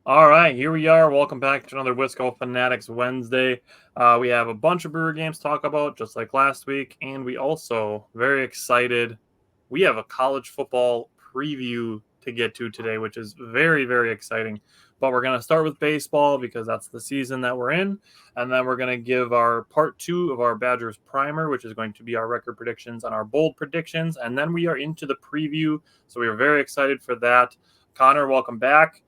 All right, here we are. Welcome back to another Wisco Fanatics Wednesday. We have a bunch of Brewer games to talk about, just like last week, and we also very excited. We have a college football preview to get to today, which is very, very exciting. But we're going to start with baseball because that's the season that we're in, and then we're going to give our part two of our Badgers primer, which is going to be our record predictions and our bold predictions, and then we are into the preview. So we are very excited for that. Connor, welcome back.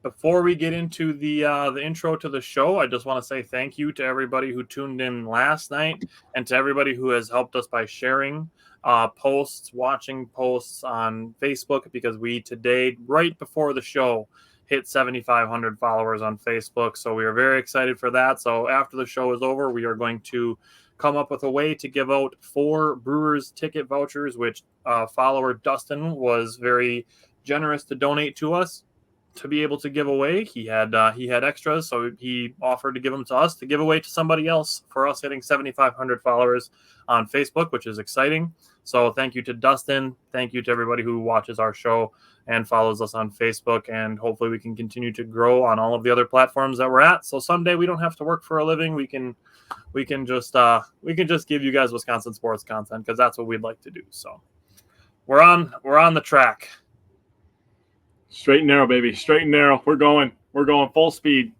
Before we get into the intro to the show, I just want to say thank you to everybody who tuned in last night and to everybody who has helped us by sharing posts, watching posts on Facebook, because we today, right before the show, hit 7,500 followers on Facebook. So we are very excited for that. So after the show is over, we are going to come up with a way to give out 4 Brewers ticket vouchers, which follower Dustin was very generous to donate to us to be able to give away. He had extras, so he offered to give them to us to give away to somebody else for us hitting 7,500 followers on Facebook, which is exciting. So thank you to Dustin. Thank you to everybody who watches our show and follows us on Facebook, and hopefully we can continue to grow on all of the other platforms that we're at. So someday we don't have to work for a living. We can just give you guys Wisconsin sports content, because that's what we'd like to do. So we're on the track. Straight and narrow, baby. Straight and narrow. We're going full speed.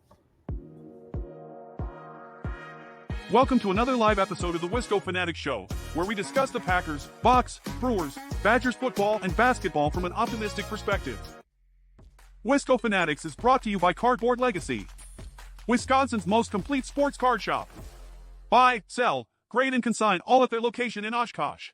Welcome to another live episode of the Wisco Fanatics Show, where we discuss the Packers, Bucks, Brewers, Badgers football, and basketball from an optimistic perspective. Wisco Fanatics is brought to you by Cardboard Legacy, Wisconsin's most complete sports card shop. Buy, sell, grade, and consign all at their location in Oshkosh.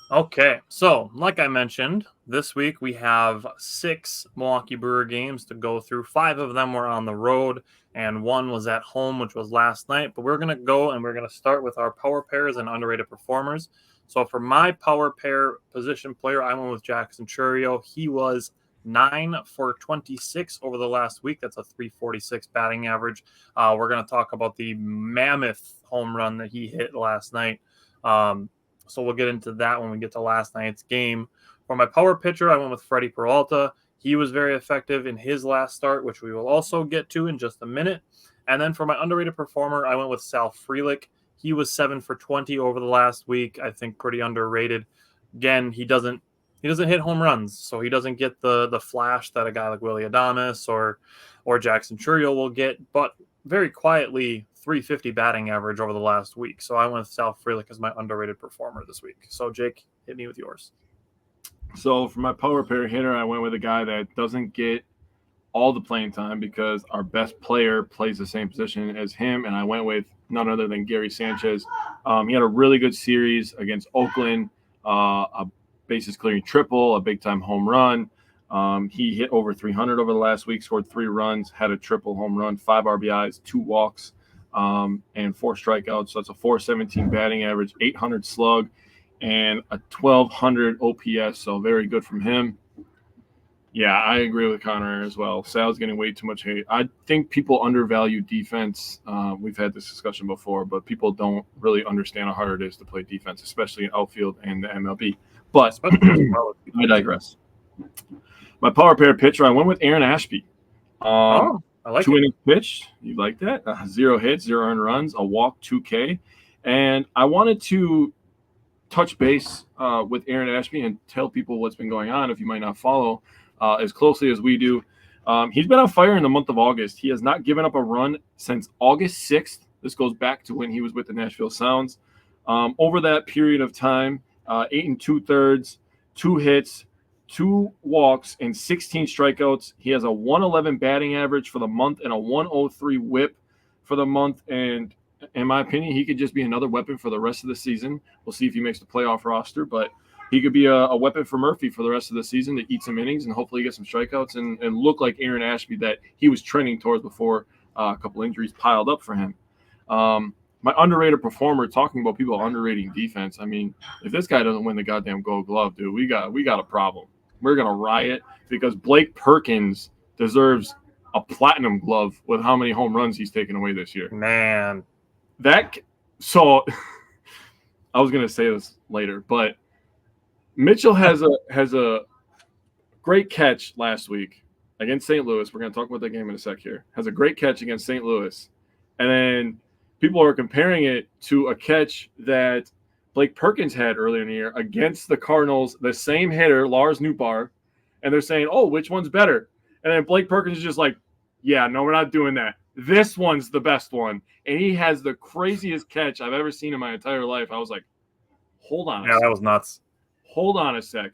Okay, so like I mentioned, this week we have 6 Milwaukee Brewer games to go through. 5 of them were on the road, and 1 was at home, which was last night. But we're going to go and we're going to start with our power pairs and underrated performers. So for my power pair position player, I went with Jackson Chourio. He was 9 for 26 over the last week. That's a 346 batting average. We're going to talk about the mammoth home run that he hit last night. So we'll get into that when we get to last night's game. For my power pitcher, I went with Freddie Peralta. He was very effective in his last start, which we will also get to in just a minute. And then for my underrated performer, I went with Sal Frelick. He was 7 for 20 over the last week. I think pretty underrated. Again, he doesn't hit home runs, so he doesn't get the flash that a guy like Willie Adames or Jackson Chourio will get, but very quietly 350 batting average over the last week. So I went with Sal Frelick as my underrated performer this week. So Jake, hit me with yours. So for my power pair hitter, I went with a guy that doesn't get all the playing time because our best player plays the same position as him, and I went with none other than Gary Sanchez. He had a really good series against Oakland, a bases clearing triple, a big-time home run. He hit over 300 over the last week, scored 3 runs, had a triple home run, 5 RBIs, 2 walks, and 4 strikeouts. So that's a 417 batting average, 800 slug, and a 1200 OPS. So very good from him. Yeah, I agree with Connor as well. Sal's getting way too much hate. I think people undervalue defense. We've had this discussion before, but people don't really understand how hard it is to play defense, especially in outfield and the MLB. But I digress. My power pair pitcher, I went with Aaron Ashby. I like 2 innings pitched. You like that? 0 hits, 0 earned runs, a walk, 2K. And I wanted to touch base with Aaron Ashby and tell people what's been going on if you might not follow as closely as we do. He's been on fire in the month of August. He has not given up a run since August 6th. This goes back to when he was with the Nashville Sounds. Over that period of time, 8 2/3, 2 hits, 2 walks, and 16 strikeouts. He has a 111 batting average for the month and a 103 whip for the month. And in my opinion, he could just be another weapon for the rest of the season. We'll see if he makes the playoff roster, but he could be a weapon for Murphy for the rest of the season to eat some innings and hopefully get some strikeouts and look like Aaron Ashby that he was trending towards before a couple injuries piled up for him. My underrated performer, talking about people underrating defense. I mean, if this guy doesn't win the goddamn Gold Glove, dude, we got a problem. We're going to riot because Blake Perkins deserves a platinum glove with how many home runs he's taken away this year. Man. So I was going to say this later, but Mitchell has a great catch last week against St. Louis. We're going to talk about that game in a sec here. Has a great catch against St. Louis. And then people are comparing it to a catch that Blake Perkins had earlier in the year against the Cardinals, the same hitter, Lars Nootbaar, and they're saying, oh, which one's better? And then Blake Perkins is just like, yeah, no, we're not doing that. This one's the best one. And he has the craziest catch I've ever seen in my entire life. I was like, hold on. Yeah, that was nuts. Hold on a sec.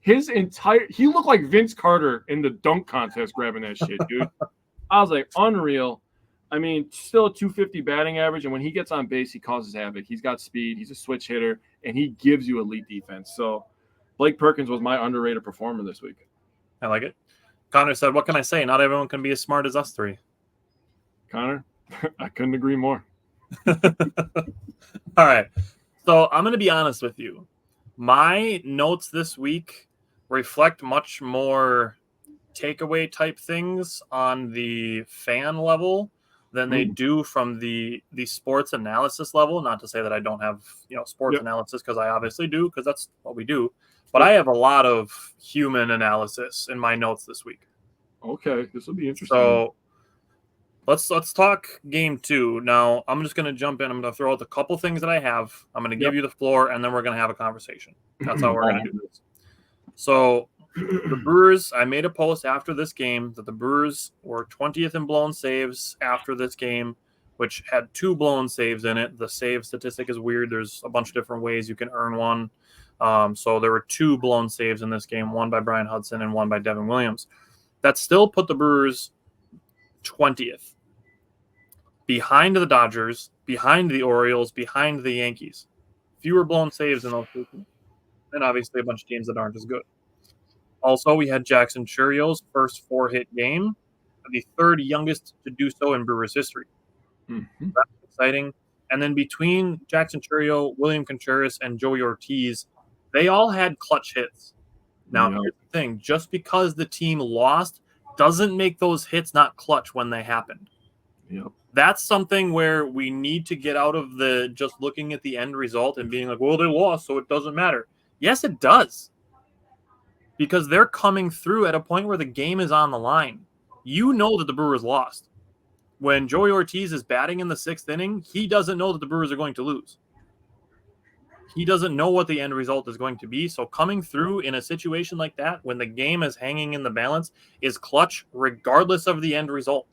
He looked like Vince Carter in the dunk contest grabbing that shit, dude. I was like, unreal. I mean, still a 250 batting average, and when he gets on base, he causes havoc. He's got speed. He's a switch hitter, and he gives you elite defense. So Blake Perkins was my underrated performer this week. I like it. Connor said, what can I say? Not everyone can be as smart as us three. Connor, I couldn't agree more. All right. So I'm going to be honest with you. My notes this week reflect much more takeaway type things on the fan level than they do from the sports analysis level. Not to say that I don't have, sports analysis, because I obviously do, because that's what we do. But I have a lot of human analysis in my notes this week. Okay, this will be interesting. So let's talk game 2. Now, I'm just going to jump in. I'm going to throw out a couple things that I have. I'm going to give you the floor, and then we're going to have a conversation. That's how we're going to do this. So the Brewers, I made a post after this game that the Brewers were 20th in blown saves after this game, which had 2 blown saves in it. The save statistic is weird. There's a bunch of different ways you can earn one. So there were 2 blown saves in this game, one by Brian Hudson and one by Devin Williams. That still put the Brewers 20th, behind the Dodgers, behind the Orioles, behind the Yankees. Fewer blown saves in those 2 teams. And obviously a bunch of teams that aren't as good. Also, we had Jackson Churio's first 4-hit game, the 3rd youngest to do so in Brewers history. Mm-hmm. That's exciting. And then between Jackson Churio, William Contreras, and Joey Ortiz, they all had clutch hits. Now, here's the thing. Just because the team lost doesn't make those hits not clutch when they happened. Yep. That's something where we need to get out of the just looking at the end result and being like, well, they lost, so it doesn't matter. Yes, it does. Because they're coming through at a point where the game is on the line. You know that the Brewers lost. When Joey Ortiz is batting in the 6th inning, he doesn't know that the Brewers are going to lose. He doesn't know what the end result is going to be. So coming through in a situation like that, when the game is hanging in the balance, is clutch regardless of the end result.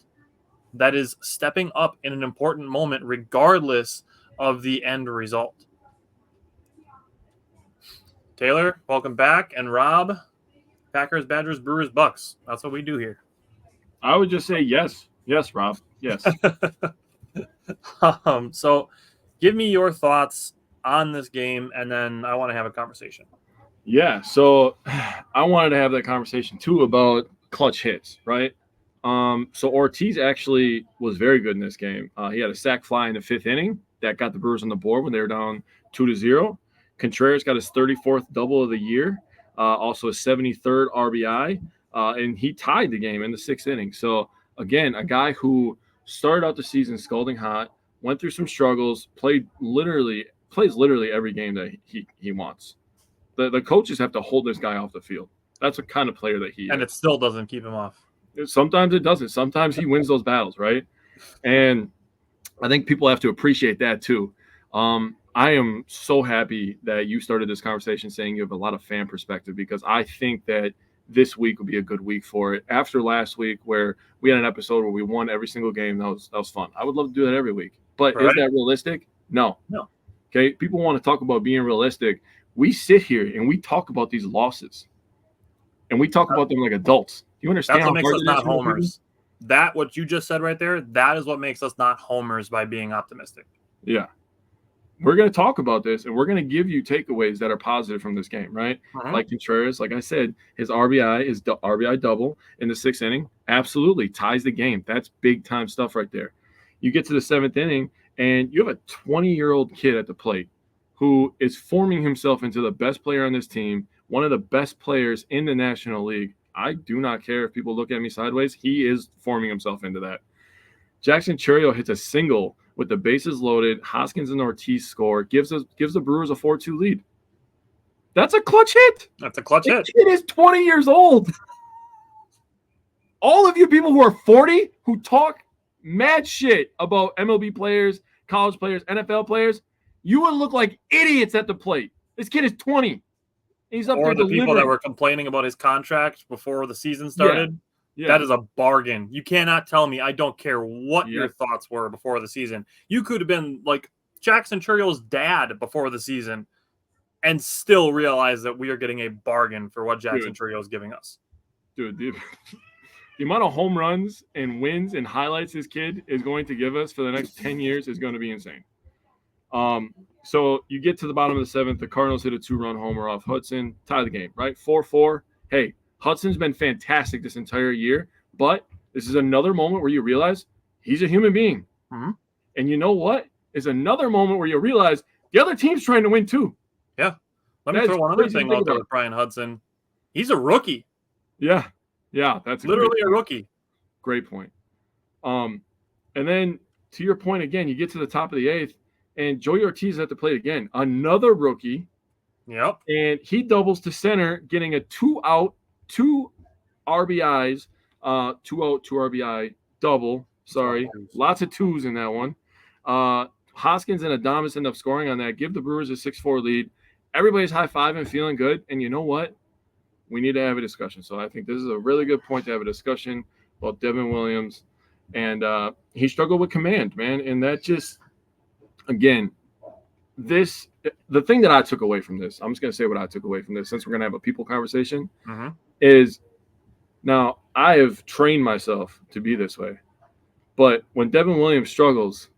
That is stepping up in an important moment regardless of the end result. Taylor, welcome back. And Rob, Packers, Badgers, Brewers, Bucks. That's what we do here. I would just say yes. Yes, Rob. Yes. So give me your thoughts on this game, and then I want to have a conversation. Yeah, so I wanted to have that conversation too about clutch hits, right? So Ortiz actually was very good in this game. He had a sac fly in the 5th inning that got the Brewers on the board when they were down 2-0. Contreras got his 34th double of the year, also his 73rd RBI, and he tied the game in the 6th inning. So again, a guy who started out the season scalding hot, went through some struggles, plays literally every game that he wants. The coaches have to hold this guy off the field. That's the kind of player that he is. And it still doesn't keep him off. Sometimes it doesn't. Sometimes he wins those battles, right? And I think people have to appreciate that too. I am so happy that you started this conversation saying you have a lot of fan perspective, because I think that this week will be a good week for it. After last week where we had an episode where we won every single game, that was fun. I would love to do that every week. But Is that realistic? No. Okay, people want to talk about being realistic. We sit here and we talk about these losses, and we talk about them like adults. Do you understand? That's what makes us not homers. That, what you just said right there, that is what makes us not homers by being optimistic. Yeah. We're going to talk about this, and we're going to give you takeaways that are positive from this game, right? Like Contreras, like I said, his RBI double in the 6th inning, absolutely ties the game. That's big-time stuff right there. You get to the 7th inning, and you have a 20-year-old kid at the plate who is forming himself into the best player on this team, one of the best players in the National League. I do not care if people look at me sideways. He is forming himself into that. Jackson Churio hits a single with the bases loaded. Hoskins and Ortiz score, gives the Brewers a 4-2 lead. That's a clutch hit. That's a clutch hit. Kid is 20 years old. All of you people who are 40 who talk mad shit about MLB players, college players, NFL players, you would look like idiots at the plate. This kid is 20. He's up Or there the delivering. people that were complaining about his contract before the season started. Yeah. That is a bargain. You cannot tell me. I don't care what Yeah. your thoughts were before the season. You could have been like Jackson Churrio's dad before the season and still realize that we are getting a bargain for what Jackson Churrio is giving us. Dude, the amount of home runs and wins and highlights this kid is going to give us for the next 10 years is going to be insane. So you get to the bottom of the seventh. The Cardinals hit a 2-run homer off Hudson, tie the game, right? 4-4. Hey, Hudson's been fantastic this entire year, but this is another moment where you realize he's a human being. Mm-hmm. And you know what? It's another moment where you realize the other team's trying to win too. Yeah. Let me throw one other thing out there with Brian Hudson. He's a rookie. Yeah. Yeah. That's literally a rookie. Great point. And then to your point again, you get to the top of the eighth, and Joey Ortiz at the plate again, another rookie. Yep. And he doubles to center, getting a 2-out, 2 RBIs, 2-out, 2 RBI double. Sorry. Lots of twos in that one. Hoskins and Adames end up scoring on that. Give the Brewers a 6-4 lead. Everybody's high-fiving, feeling good. And you know what? We need to have a discussion. So I think this is a really good point to have a discussion about Devin Williams. And he struggled with command, man. And that just, again, the thing that I took away from this, I'm just going to say what I took away from this, since we're going to have a people conversation, is now I have trained myself to be this way. But when Devin Williams struggles,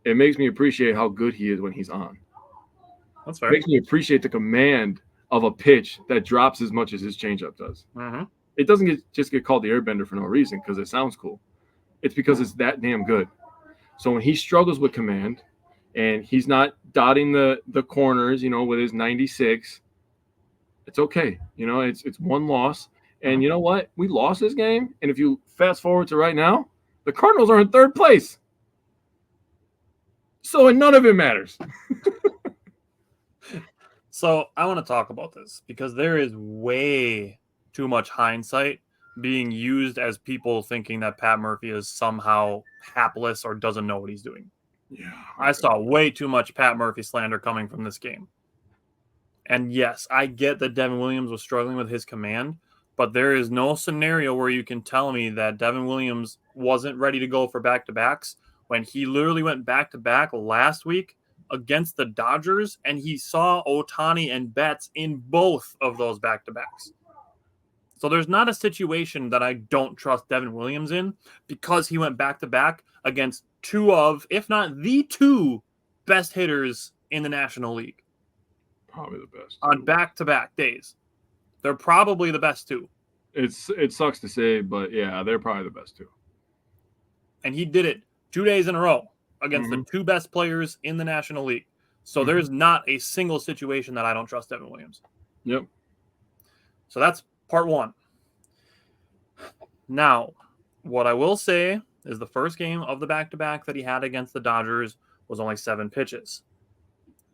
it makes me appreciate how good he is when he's on. That's fair. It makes me appreciate the command of a pitch that drops as much as his changeup does. It doesn't just get called the airbender for no reason because it sounds cool. It's because it's that damn good. So when he struggles with command and he's not dotting the corners, with his 96, it's okay. It's one loss. And you know what? We lost this game. And if you fast forward to right now, the Cardinals are in third place. So none of it matters. So I want to talk about this because there is way too much hindsight being used as people thinking that Pat Murphy is somehow hapless or doesn't know what he's doing. Yeah, I saw way too much Pat Murphy slander coming from this game. And yes, I get that Devin Williams was struggling with his command, but there is no scenario where you can tell me that Devin Williams wasn't ready to go for back-to-backs when he literally went back-to-back last week against the Dodgers, and he saw Ohtani and Betts in both of those back-to-backs. So there's not a situation that I don't trust Devin Williams in because he went back-to-back against two of, if not the two, best hitters in the National League. Probably the best. On back-to-back days. They're probably the best two. It sucks to say, but yeah, they're probably the best two. And he did it 2 days in a row against the two best players in the National League. So there's not a single situation that I don't trust Devin Williams. Yep. So that's part one. Now, what I will say is the first game of the back-to-back that he had against the Dodgers was only 7 pitches.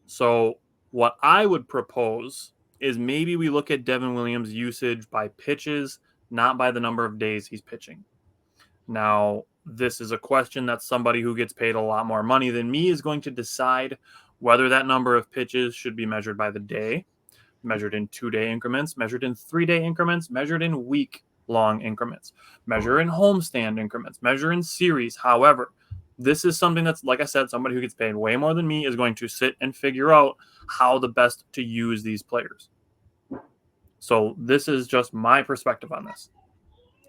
So what I would propose is maybe we look at Devin Williams' usage by pitches, not by the number of days he's pitching. Now, this is a question that somebody who gets paid a lot more money than me is going to decide whether that number of pitches should be measured by the day, measured in 2-day increments, measured in 3-day increments, measured in week-long increments, measure in homestand increments, measure in series. However, this is something that's, like I said, somebody who gets paid way more than me is going to sit and figure out how the best to use these players. So this is just my perspective on this.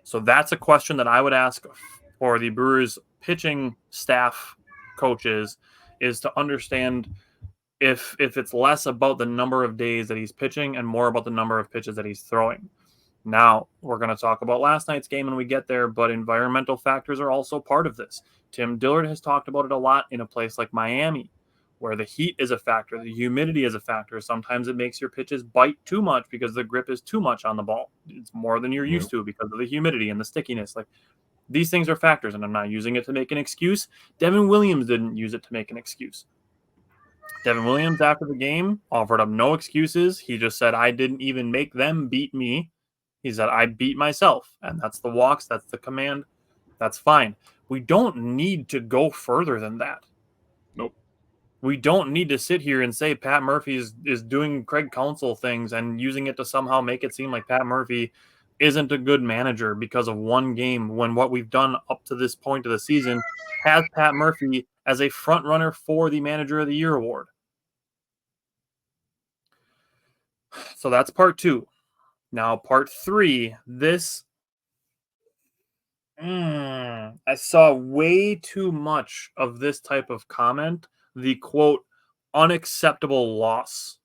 So that's a question that I would ask for the Brewers pitching staff coaches, is to understand if it's less about the number of days that he's pitching and more about the number of pitches that he's throwing. Now, we're going to talk about last night's game when we get there, but environmental factors are also part of this. Tim Dillard has talked about it a lot in a place like Miami, where the heat is a factor, the humidity is a factor. Sometimes it makes your pitches bite too much because the grip is too much on the ball. It's more than you're used to because of the humidity and the stickiness. Like, these things are factors, and I'm not using it to make an excuse. Devin Williams didn't use it to make an excuse. Devin Williams, after the game, offered up no excuses. He just said, I didn't even make them beat me. He said, I beat myself. And that's the walks. That's the command. That's fine. We don't need to go further than that. Nope. We don't need to sit here and say Pat Murphy is doing Craig Counsell things and using it to somehow make it seem like Pat Murphy isn't a good manager because of one game, when what we've done up to this point of the season has Pat Murphy as a front runner for the Manager of the Year award. So that's part 2. Now, part 3, this I saw way too much of this type of comment, the quote, unacceptable loss.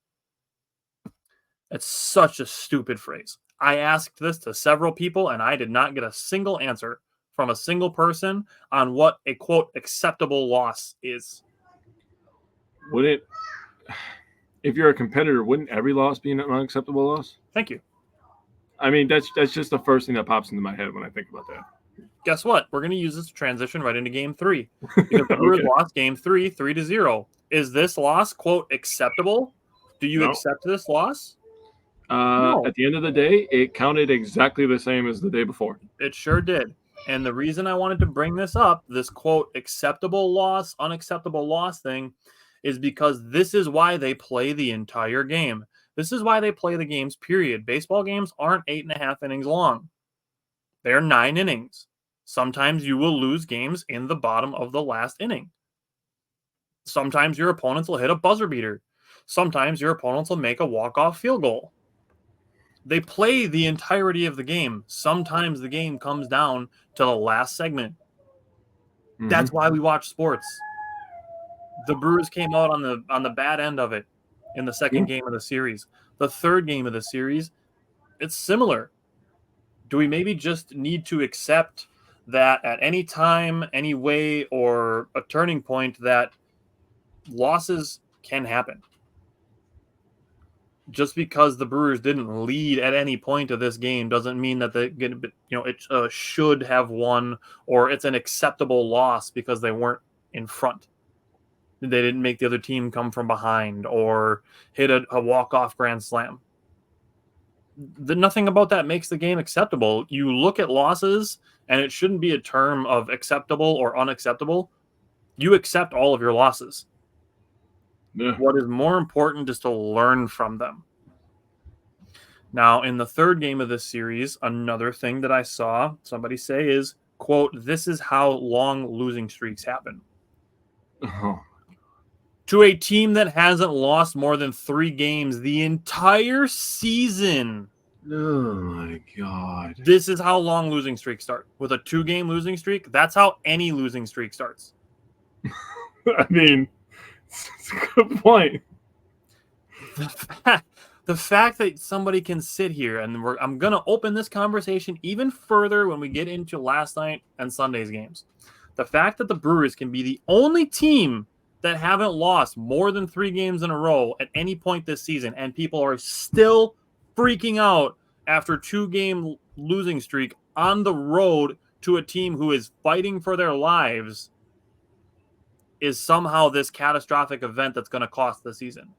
It's such a stupid phrase. I asked this to several people, and I did not get a single answer from a single person on what a quote acceptable loss is. Would it, if you're a competitor, wouldn't every loss be an unacceptable loss? Thank you. I mean, that's just the first thing that pops into my head when I think about that. Guess what? We're going to use this to transition right into game 3. Because the Brewers lost game 3, 3-0. Is this loss, quote, acceptable? Do you accept this loss? No. At the end of the day, it counted exactly the same as the day before. It sure did. And the reason I wanted to bring this up, this quote, acceptable loss, unacceptable loss thing, is because this is why they play the entire game. This is why they play the games, period. Baseball games aren't 8.5 innings long. They're 9 innings. Sometimes you will lose games in the bottom of the last inning. Sometimes your opponents will hit a buzzer beater. Sometimes your opponents will make a walk-off field goal. They play the entirety of the game. Sometimes the game comes down to the last segment. Mm-hmm. That's why we watch sports. The Brewers came out on the bad end of it in the second game of the series. The third game of the series, it's similar. Do we maybe just need to accept that at any time, any way, or a turning point that losses can happen? Just because the Brewers didn't lead at any point of this game doesn't mean that it should have won, or it's an acceptable loss because they weren't in front. They didn't make the other team come from behind or hit a walk-off grand slam. Nothing about that makes the game acceptable. You look at losses, and it shouldn't be a term of acceptable or unacceptable. You accept all of your losses. Yeah. What is more important is to learn from them. Now, in the third game of this series, another thing that I saw somebody say is, quote, this is how long losing streaks happen. Oh. To a team that hasn't lost more than 3 games the entire season. Oh, my God. This is how long losing streaks start. With a 2-game losing streak, that's how any losing streak starts. I mean, it's a good point. The fact that somebody can sit here, and I'm going to open this conversation even further when we get into last night and Sunday's games. The fact that the Brewers can be the only team that haven't lost more than 3 games in a row at any point this season, and people are still freaking out after 2-game losing streak on the road to a team who is fighting for their lives, is somehow this catastrophic event that's going to cost the season.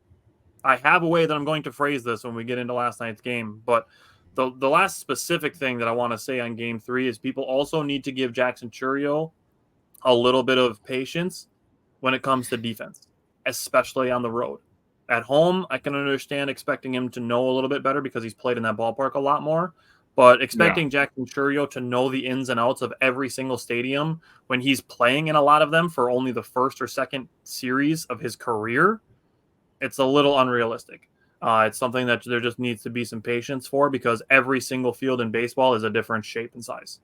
I have a way that I'm going to phrase this when we get into last night's game, but the last specific thing that I want to say on game 3 is people also need to give Jackson Chourio a little bit of patience when it comes to defense, especially on the road. At home, I can understand expecting him to know a little bit better because he's played in that ballpark a lot more. But expecting Jackson Chourio to know the ins and outs of every single stadium when he's playing in a lot of them for only the first or second series of his career, it's a little unrealistic. It's something that there just needs to be some patience for because every single field in baseball is a different shape and size.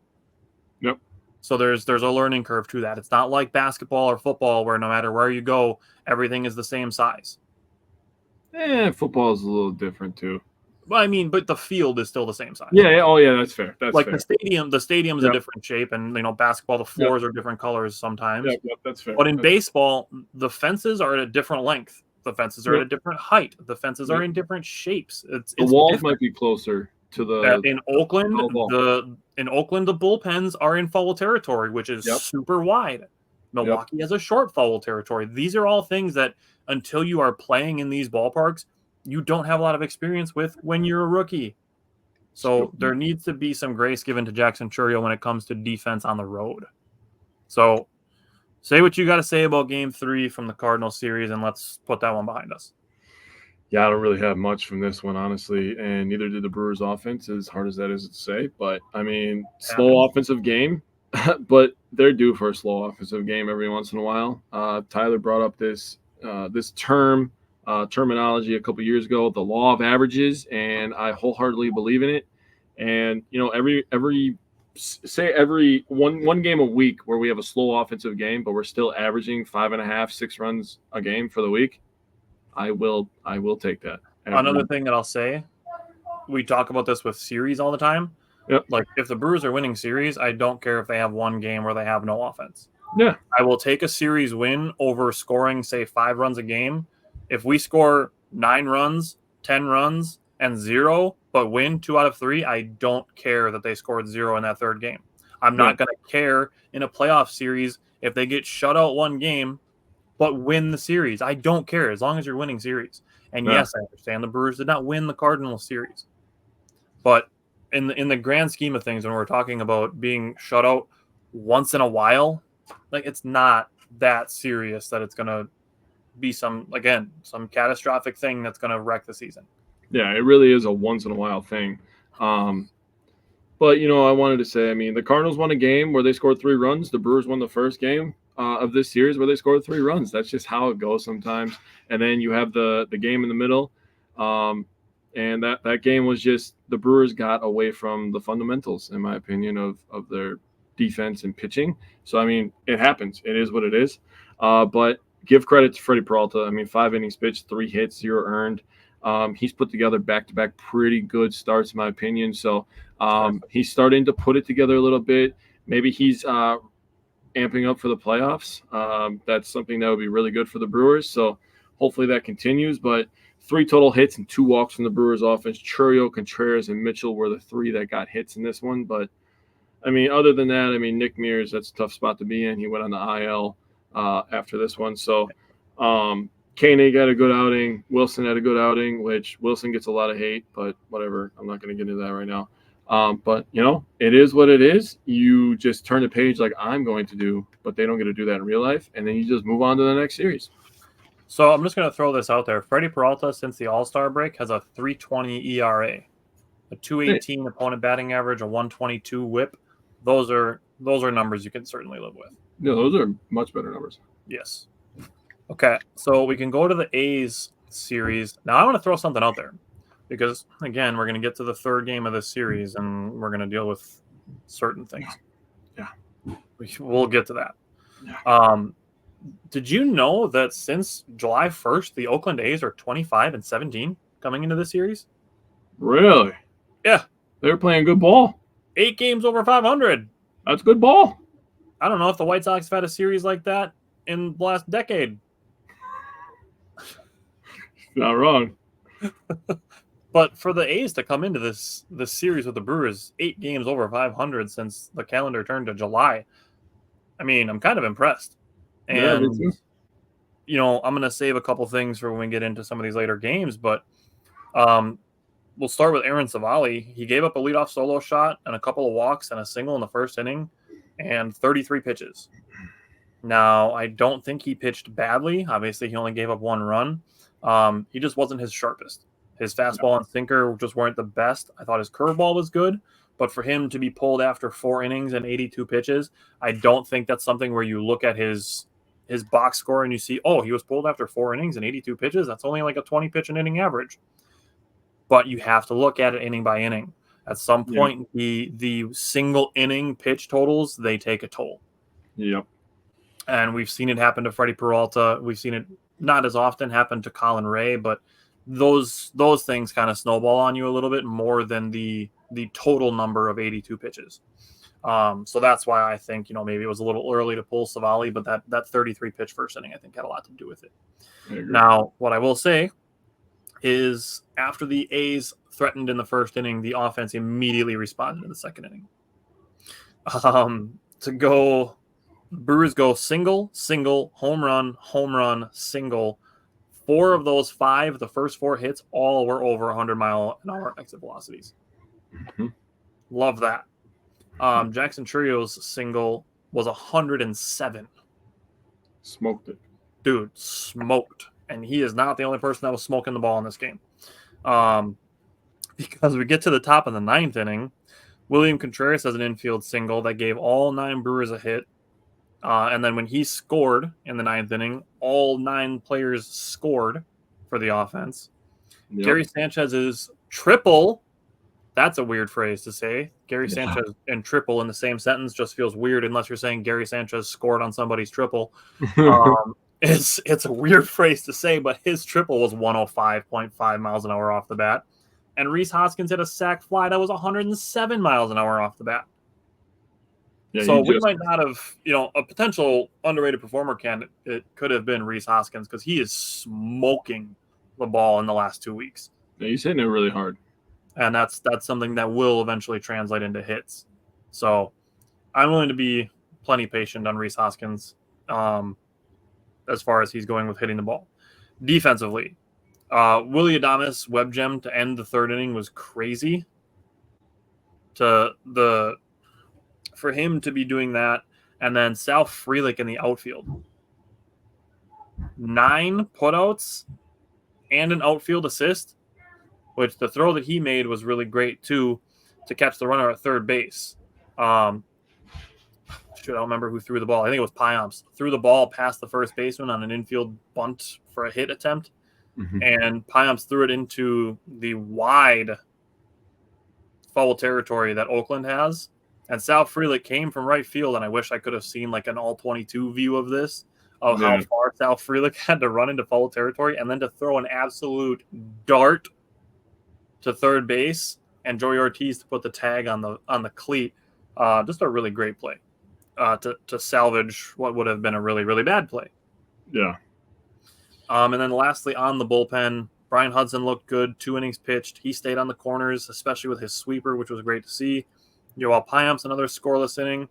Yep. So there's a learning curve to that. It's not like basketball or football where no matter where you go, everything is the same size. Football is a little different too. Well, I mean, but the field is still the same size. Yeah. Oh, yeah. That's fair. That's like fair. The stadium's a different shape, and basketball, the floors are different colors sometimes. Yep, that's fair. But in baseball, the fences are at a different length. The fences are at a different height. The fences are in different shapes. It's the walls different. Might be closer to the. In Oakland, the bullpens are in foul territory, which is super wide. Milwaukee has a short foul territory. These are all things that until you are playing in these ballparks, you don't have a lot of experience with when you're a rookie. So there needs to be some grace given to Jackson Chourio when it comes to defense on the road. So say what you got to say about Game 3 from the Cardinals series, and let's put that one behind us. Yeah, I don't really have much from this one, honestly, and neither did the Brewers' offense, as hard as that is to say. But, I mean, slow offensive game, but they're due for a slow offensive game every once in a while. Tyler brought up this terminology a couple years ago, the law of averages, and I wholeheartedly believe in it. And, you know, every one game a week where we have a slow offensive game, but we're still averaging 5.5, 6 runs a game for the week, I will take that. Another thing that I'll say, we talk about this with series all the time. Yep. Like if the Brewers are winning series, I don't care if they have one game where they have no offense. Yeah. I will take a series win over scoring, say, 5 runs a game. If we score 9 runs, 10 runs, and 0, but win 2 out of 3, I don't care that they scored 0 in that third game. I'm not going to care in a playoff series if they get shut out one game, but win the series. I don't care as long as you're winning series. And yes, I understand the Brewers did not win the Cardinals series. But in the grand scheme of things, when we're talking about being shut out once in a while, like it's not that serious that it's going to be some catastrophic thing that's going to wreck the season. Yeah, it really is a once in a while thing. But, you know, I wanted to say, I mean, the Cardinals won a game where they scored 3 runs. The Brewers won the first game of this series where they scored 3 runs. That's just how it goes sometimes. And then you have the game in the middle. And that game was just the Brewers got away from the fundamentals, in my opinion, of their defense and pitching. So, I mean, it happens. It is what it is. But give credit to Freddie Peralta. I mean, 5 innings pitched, 3 hits, 0 earned. He's put together back-to-back pretty good starts, in my opinion. So he's starting to put it together a little bit. Maybe he's amping up for the playoffs. That's something that would be really good for the Brewers. So hopefully that continues. But 3 total hits and 2 walks from the Brewers offense. Chourio, Contreras, and Mitchell were the 3 that got hits in this one. But, I mean, other than that, I mean, Nick Mears, that's a tough spot to be in. He went on the IL after this one. So Koenig had a good outing. Wilson had a good outing, which Wilson gets a lot of hate, but whatever. I'm not going to get into that right now. But, you know, it is what it is. You just turn the page like I'm going to do, but they don't get to do that in real life. And then you just move on to the next series. So I'm just going to throw this out there. Freddie Peralta, since the All-Star break, has a 3.20 ERA, a 2.18 opponent batting average, a 1.22 WHIP. Those are numbers you can certainly live with. Yeah, those are much better numbers. Yes. Okay, so we can go to the A's series. Now I want to throw something out there because, again, we're going to get to the third game of this series and we're going to deal with certain things. Yeah. We'll get to that. Yeah. Did you know that since July 1st, the Oakland A's are 25-17 coming into the series? Really? Yeah. They're playing good ball. 8 games over 500. That's good ball. I don't know if the White Sox have had a series like that in the last decade. Not wrong. But for the A's to come into this series with the Brewers, 8 games over 500 since the calendar turned to July, I mean, I'm kind of impressed. And, you know, I'm going to save a couple things for when we get into some of these later games, but we'll start with Aaron Savali. He gave up a leadoff solo shot and a couple of walks and a single in the first inning and 33 pitches. Now, I don't think he pitched badly. Obviously, he only gave up 1 run. He just wasn't his sharpest. His fastball and sinker just weren't the best. I thought his curveball was good, but for him to be pulled after 4 innings and 82 pitches, I don't think that's something where you look at his box score and you see, oh, he was pulled after 4 innings and 82 pitches. That's only like a 20 pitch an inning average. But you have to look at it inning by inning. At some point, the single inning pitch totals, they take a toll. Yep. And we've seen it happen to Freddie Peralta. We've seen it not as often happen to Colin Ray, but those things kind of snowball on you a little bit more than the total number of 82 pitches. So that's why I think, you know, maybe it was a little early to pull Savali, but that 33 pitch first inning, I think, had a lot to do with it. Now, what I will say is after the A's threatened in the first inning, the offense immediately responded in the second inning. To go Brewers go single, single, home run, single. 4 of those 5, the first 4 hits, all were over 100-mile-an-hour exit velocities. Mm-hmm. Love that. Jackson Churio's single was 107. Smoked it. Dude, smoked. And he is not the only person that was smoking the ball in this game. Because we get to the top of the 9th inning, William Contreras has an infield single that gave all 9 Brewers a hit. And then when he scored in the 9th inning, all 9 players scored for the offense. Yep. Gary Sanchez's triple, that's a weird phrase to say. Gary Sanchez and triple in the same sentence just feels weird unless you're saying Gary Sanchez scored on somebody's triple. It's a weird phrase to say, but his triple was 105.5 miles an hour off the bat. And Rhys Hoskins hit a sac fly that was 107 miles an hour off the bat. Yeah, so we might not have, a potential underrated performer candidate. It could have been Rhys Hoskins because he is smoking the ball in the last 2 weeks. Yeah, he's hitting it really hard. And that's something that will eventually translate into hits. So I'm willing to be plenty patient on Rhys Hoskins as far as he's going with hitting the ball. Defensively, Willy Adames web gem to end the 3rd inning was crazy. For him to be doing that, and then Sal Frelick in the outfield. 9 putouts and an outfield assist, which the throw that he made was really great too, to catch the runner at third base. I don't remember who threw the ball. I think it was Piamps. Threw the ball past the first baseman on an infield bunt for a hit attempt, and Piamps threw it into the wide foul territory that Oakland has. And Sal Frelick came from right field, and I wish I could have seen like an all-22 view of this, of how far Sal Frelick had to run into foul territory and then to throw an absolute dart to third base and Joey Ortiz to put the tag on the cleat. Just a really great play to salvage what would have been a really, really bad play. Yeah. And then lastly, on the bullpen, Brian Hudson looked good. 2 innings pitched. He stayed on the corners, especially with his sweeper, which was great to see. Yoel Piamps, another scoreless inning.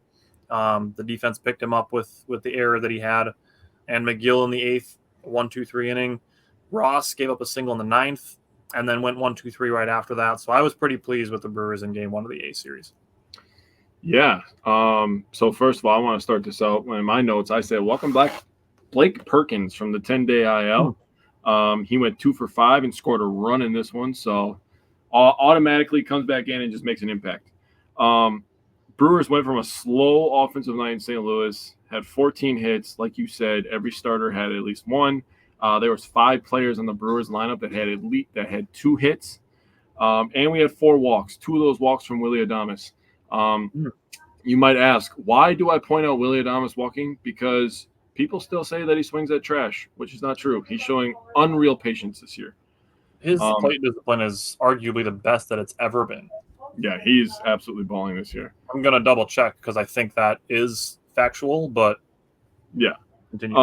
The defense picked him up with the error that he had. And McGill in the 8th, 1-2-3 inning. Ross gave up a single in the 9th and then went 1-2-3 right after that. So I was pretty pleased with the Brewers in Game 1 of the A series. Yeah. So first of all, I want to start this out. In my notes, I said, welcome back, Blake Perkins from the 10-day IL. He went 2 for 5 and scored a run in this one. So automatically comes back in and just makes an impact. Brewers went from a slow offensive night in St. Louis, had 14 hits. Like you said, every starter had at least one. There was 5 players on the Brewers lineup that had 2 hits. And we had 4 walks, 2 of those walks from Willy Adames. You might ask, why do I point out Willy Adames walking? Because people still say that he swings at trash, which is not true. He's showing unreal patience this year. His plate discipline is arguably the best that it's ever been. Yeah, he's absolutely balling this year. I'm going to double check because I think that is factual, but yeah. Continue.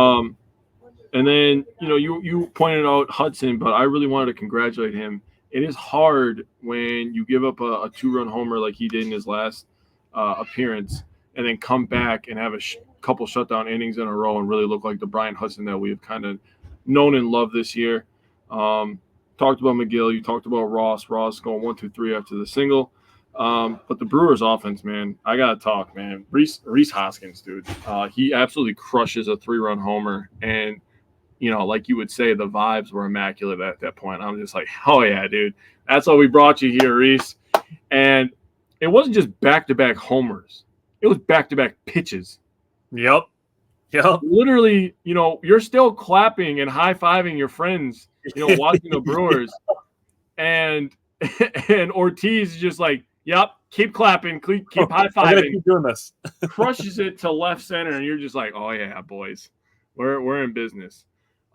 And then, you pointed out Hudson, but I really wanted to congratulate him. It is hard when you give up a 2-run homer like he did in his last appearance and then come back and have a couple shutdown innings in a row and really look like the Brian Hudson that we've kind of known and loved this year. Talked about McGill. You talked about Ross. Ross going 1-2-3 after the single. But the Brewers offense, man, I got to talk, man. Rhys Hoskins, dude. He absolutely crushes a 3-run homer. And, like you would say, the vibes were immaculate at that point. I'm just like, oh, yeah, dude. That's why we brought you here, Rhys. And it wasn't just back-to-back homers. It was back-to-back pitches. Yep. Literally, you're still clapping and high-fiving your friends, watching the Brewers. And Ortiz is just like, yep, keep clapping, keep high-fiving. Keep doing this. Crushes it to left center, and you're just like, oh, yeah, boys. We're in business.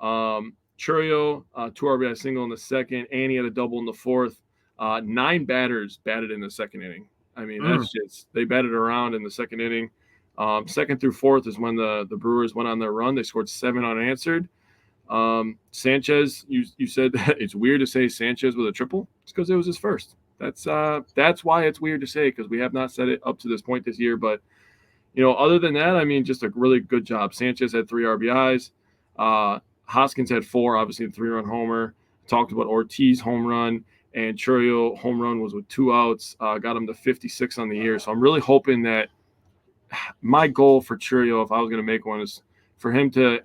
Churio, 2 RBI single in the 2nd, and he had a double in the 4th. 9 batters batted in the 2nd inning. I mean, that's just – they batted around in the 2nd inning. 2nd through 4th is when the Brewers went on their run. They scored 7 unanswered. Sanchez, you said that it's weird to say Sanchez with a triple. It's because it was his first. That's why it's weird to say, because we have not said it up to this point this year. But Other than that, I mean, just a really good job. Sanchez had 3 RBIs. Hoskins had 4, obviously the 3-run homer. Talked about Ortiz home run, and Chourio home run was with 2 outs. Got him to 56 on the year. So I'm really hoping that my goal for Chourio, if I was going to make one, is for him to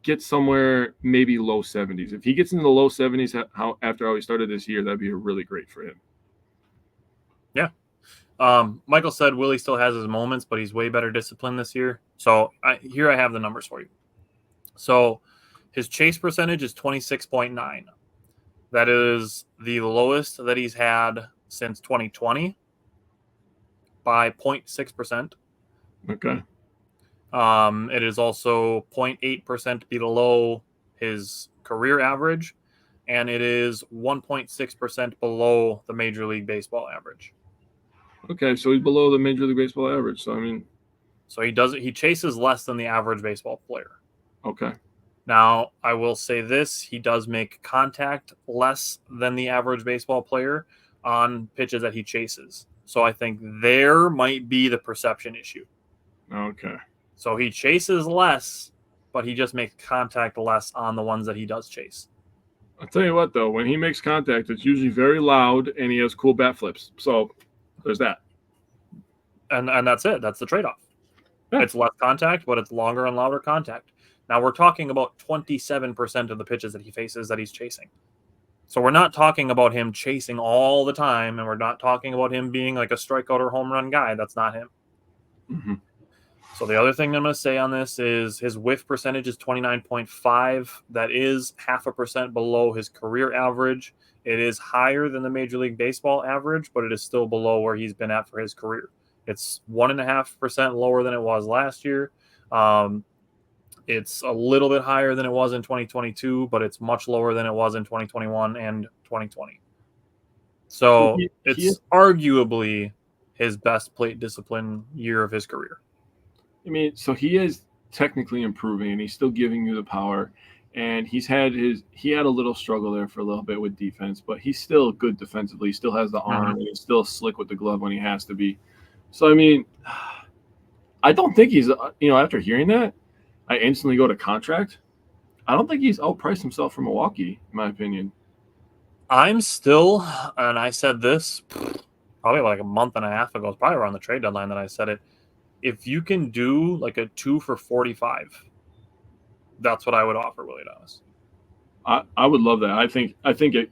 get somewhere maybe low 70s. If he gets into the low 70s after how he started this year, that'd be really great for him. Yeah. Michael said Willie still has his moments, but he's way better disciplined this year. So here I have the numbers for you. So his chase percentage is 26.9. That is the lowest that he's had since 2020 by 0.6%. Okay. It is also 0.8% below his career average, and it is 1.6% below the Major League Baseball average. Okay, so he's below the Major League Baseball average. So I mean, he chases less than the average baseball player. Okay. Now, I will say this, he does make contact less than the average baseball player on pitches that he chases. So I think there might be the perception issue. Okay. So he chases less, but he just makes contact less on the ones that he does chase. I'll tell you what, though, when he makes contact, it's usually very loud and he has cool bat flips. So there's that. And that's it. That's the trade-off. Yeah. It's less contact, but it's longer and louder contact. Now we're talking about 27% of the pitches that he faces that he's chasing. So we're not talking about him chasing all the time, and we're not talking about him being like a strikeout or home run guy. That's not him. Mm-hmm. So the other thing I'm going to say on this is his whiff percentage is 29.5. That is 0.5% below his career average. It is higher than the Major League Baseball average, but it is still below where he's been at for his career. It's 1.5% lower than it was last year. It's a little bit higher than it was in 2022, but it's much lower than it was in 2021 and 2020. So it's arguably his best plate discipline year of his career. I mean, so he is technically improving, and he's still giving you the power. And he had a little struggle there for a little bit with defense, but he's still good defensively. He still has the arm, and he's still slick with the glove when he has to be. So, I mean, I don't think he's, after hearing that, I instantly go to contract. I don't think he's outpriced himself for Milwaukee, in my opinion. I'm still, and I said this probably like a month and a half ago, it's probably around the trade deadline that I said it. If you can do like a 2 for 45, that's what I would offer Willie Adames. I would love that. I think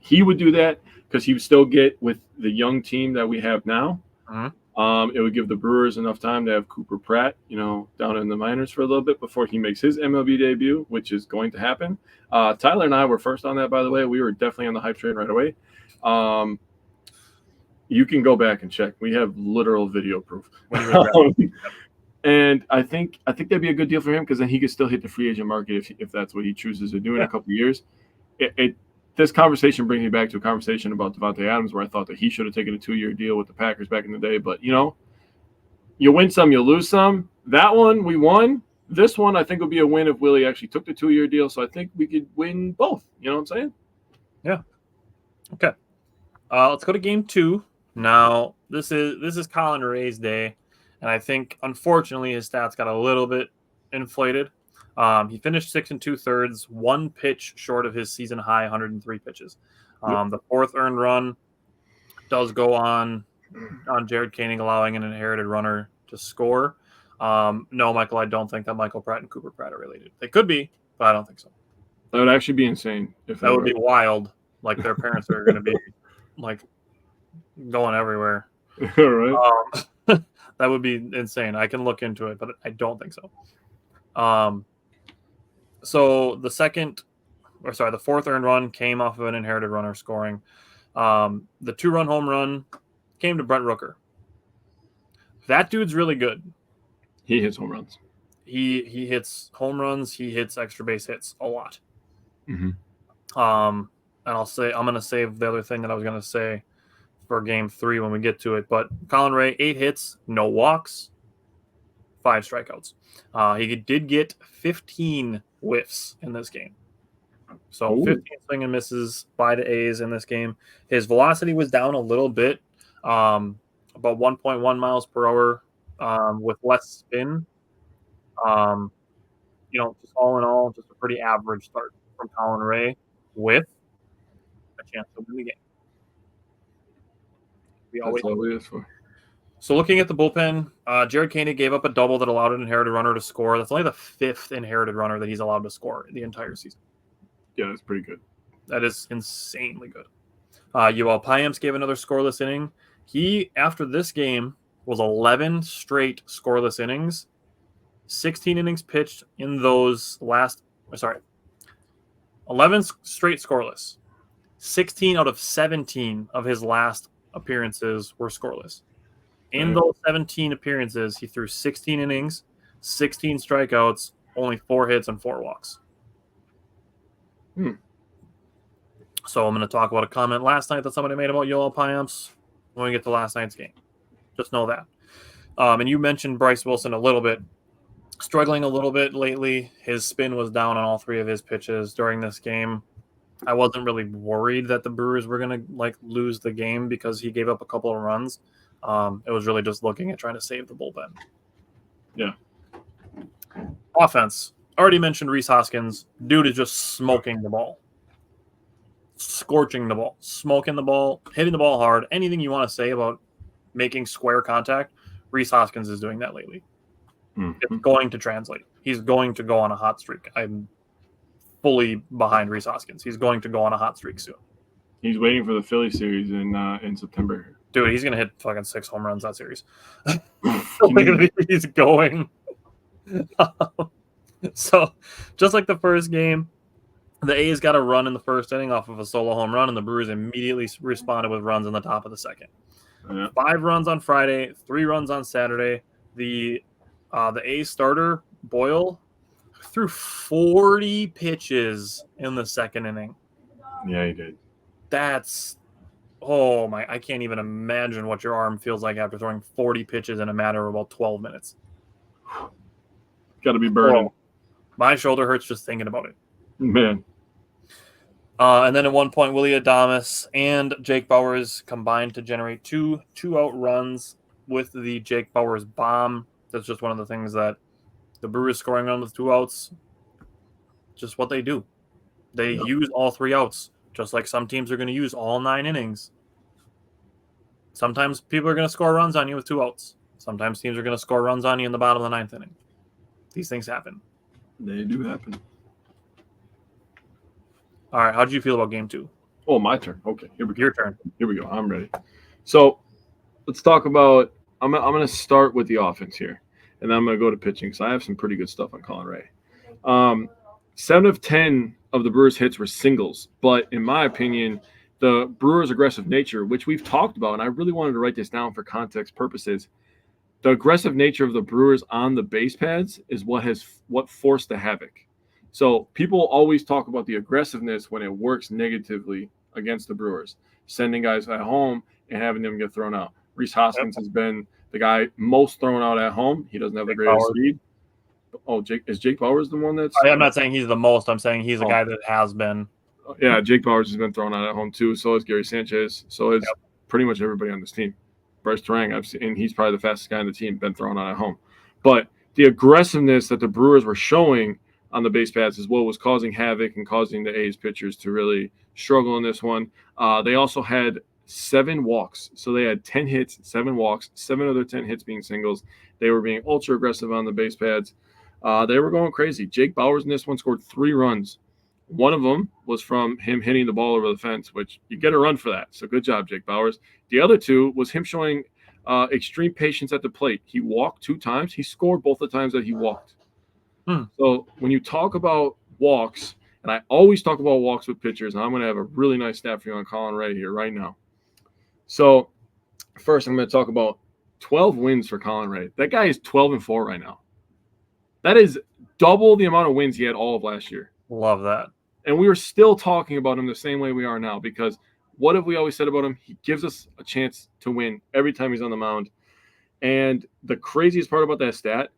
he would do that because he would still get with the young team that we have now. Mm-hmm. It would give the Brewers enough time to have Cooper Pratt, down in the minors for a little bit before he makes his MLB debut, which is going to happen. Tyler and I were first on that, by the way. We were definitely on the hype train right away. You can go back and check. We have literal video proof. And I think that'd be a good deal for him because then he could still hit the free agent market if that's what he chooses to do in a couple of years. This conversation brings me back to a conversation about Devontae Adams where I thought that he should have taken a 2-year deal with the Packers back in the day. But, you win some, you lose some. That one we won. This one I think would be a win if Willie actually took the 2-year deal. So I think we could win both. You know what I'm saying? Yeah. Okay. Let's go to game 2. Now, this is Colin Ray's day. And I think, unfortunately, his stats got a little bit inflated. He finished 6 2/3, 1 pitch short of his season high 103 pitches. The 4th earned run does go on Jared Koenig, allowing an inherited runner to score. No, Michael, I don't think that Michael Pratt and Cooper Pratt are related. They could be, but I don't think so. That would actually be insane. That would be wild. Like their parents are going to be like going everywhere. All right. That would be insane. I can look into it, but I don't think so. So the 4th earned run came off of an inherited runner scoring. The 2-run home run came to Brent Rooker. That dude's really good. He hits home runs. He hits home runs. He hits extra base hits a lot. Mm-hmm. And I'm going to save the other thing that I was going to say for game 3 when we get to it. But Colin Ray, 8 hits, no walks, 5 strikeouts. He did get 15 whiffs in this game. So 15 swing and misses by the A's in this game. His velocity was down a little bit, about 1.1 miles per hour with less spin. Just all in all, just a pretty average start from Colin Ray with a chance to win the game. That's all it is for. So looking at the bullpen, Jared Koenig gave up a double that allowed an inherited runner to score. That's only the 5th inherited runner that he's allowed to score the entire season. Yeah, that's pretty good. That is insanely good. Yoel Payamps gave another scoreless inning. He, after this game, was 11 straight scoreless innings. 16 innings pitched in those 11 straight scoreless. 16 out of 17 of his last appearances were scoreless. In those 17 appearances, he threw 16 innings, 16 strikeouts, only 4 hits and 4 walks. So I'm going to talk about a comment last night that somebody made about Yoel Payamps when we get to last night's game. Just know that. And you mentioned Bryce Wilson a little bit. Struggling a little bit lately. His spin was down on all 3 of his pitches during this game. I wasn't really worried that the Brewers were going to lose the game because he gave up a couple of runs. It was really just looking at trying to save the bullpen. Yeah. Offense. Already mentioned Rhys Hoskins. Dude is just smoking the ball. Scorching the ball. Smoking the ball. Hitting the ball hard. Anything you want to say about making square contact, Rhys Hoskins is doing that lately. It's going to translate. He's going to go on a hot streak. I'm fully behind Rhys Hoskins. He's going to go on a hot streak soon. He's waiting for the Philly series in September. Dude, he's going to hit fucking 6 home runs that series. He's going. So, just like the first game, the A's got a run in the first inning off of a solo home run, and the Brewers immediately responded with runs in the top of the second. Yeah. 5 runs on Friday, 3 runs on Saturday. The A's starter, Boyle, threw 40 pitches in the second inning. Yeah, he did. That's I can't even imagine what your arm feels like after throwing 40 pitches in a matter of about 12 minutes. Got to be burning. My shoulder hurts just thinking about it. Man. And then at one point, Willie Adames and Jake Bauers combined to generate 2 2-out runs with the Jake Bauers bomb. That's just one of the things that the Brewers scoring on with 2 outs, just what they do. They use all 3 outs, just like some teams are going to use all 9 innings. Sometimes people are going to score runs on you with 2 outs. Sometimes teams are going to score runs on you in the bottom of the 9th inning. These things happen. They do happen. All right, how did you feel about game 2? Oh, my turn. Okay, here we go. Your turn. Here we go. I'm ready. So let's talk about I'm going to start with the offense here, and then I'm going to go to pitching because I have some pretty good stuff on Colin Ray. 7 of 10 of the Brewers' hits were singles, but in my opinion, the Brewers' aggressive nature, which we've talked about, and I really wanted to write this down for context purposes, the aggressive nature of the Brewers on the base pads is what forced the havoc. So people always talk about the aggressiveness when it works negatively against the Brewers, sending guys at home and having them get thrown out. Rhys Hoskins has been the guy most thrown out at home. He doesn't have the greatest speed. Oh, is Jake Bauers the one that's... I'm not saying he's the most. I'm saying he's a guy that has been. Yeah, Jake Bauers has been thrown out at home too. So is Gary Sanchez. So is pretty much everybody on this team. Bryce Terang, I've seen, and he's probably the fastest guy on the team, been thrown out at home. But the aggressiveness that the Brewers were showing on the base pads is what was causing havoc and causing the A's pitchers to really struggle in this one. They also had 7 walks. So they had 10 hits, 7 walks, 7 other 10 hits being singles. They were being ultra aggressive on the base pads. They were going crazy. Jake Bauers in this one scored 3 runs. One of them was from him hitting the ball over the fence, which you get a run for that. So good job, Jake Bauers. The other 2 was him showing extreme patience at the plate. He walked 2 times. He scored both the times that he walked. So when you talk about walks, and I always talk about walks with pitchers, and I'm going to have a really nice stat for you on Colin Ray here right now. So first I'm going to talk about 12 wins for Colin Ray. That guy is 12-4 right now. That is double the amount of wins he had all of last year. Love that. And we were still talking about him the same way we are now, because what have we always said about him? He gives us a chance to win every time he's on the mound. And the craziest part about that stat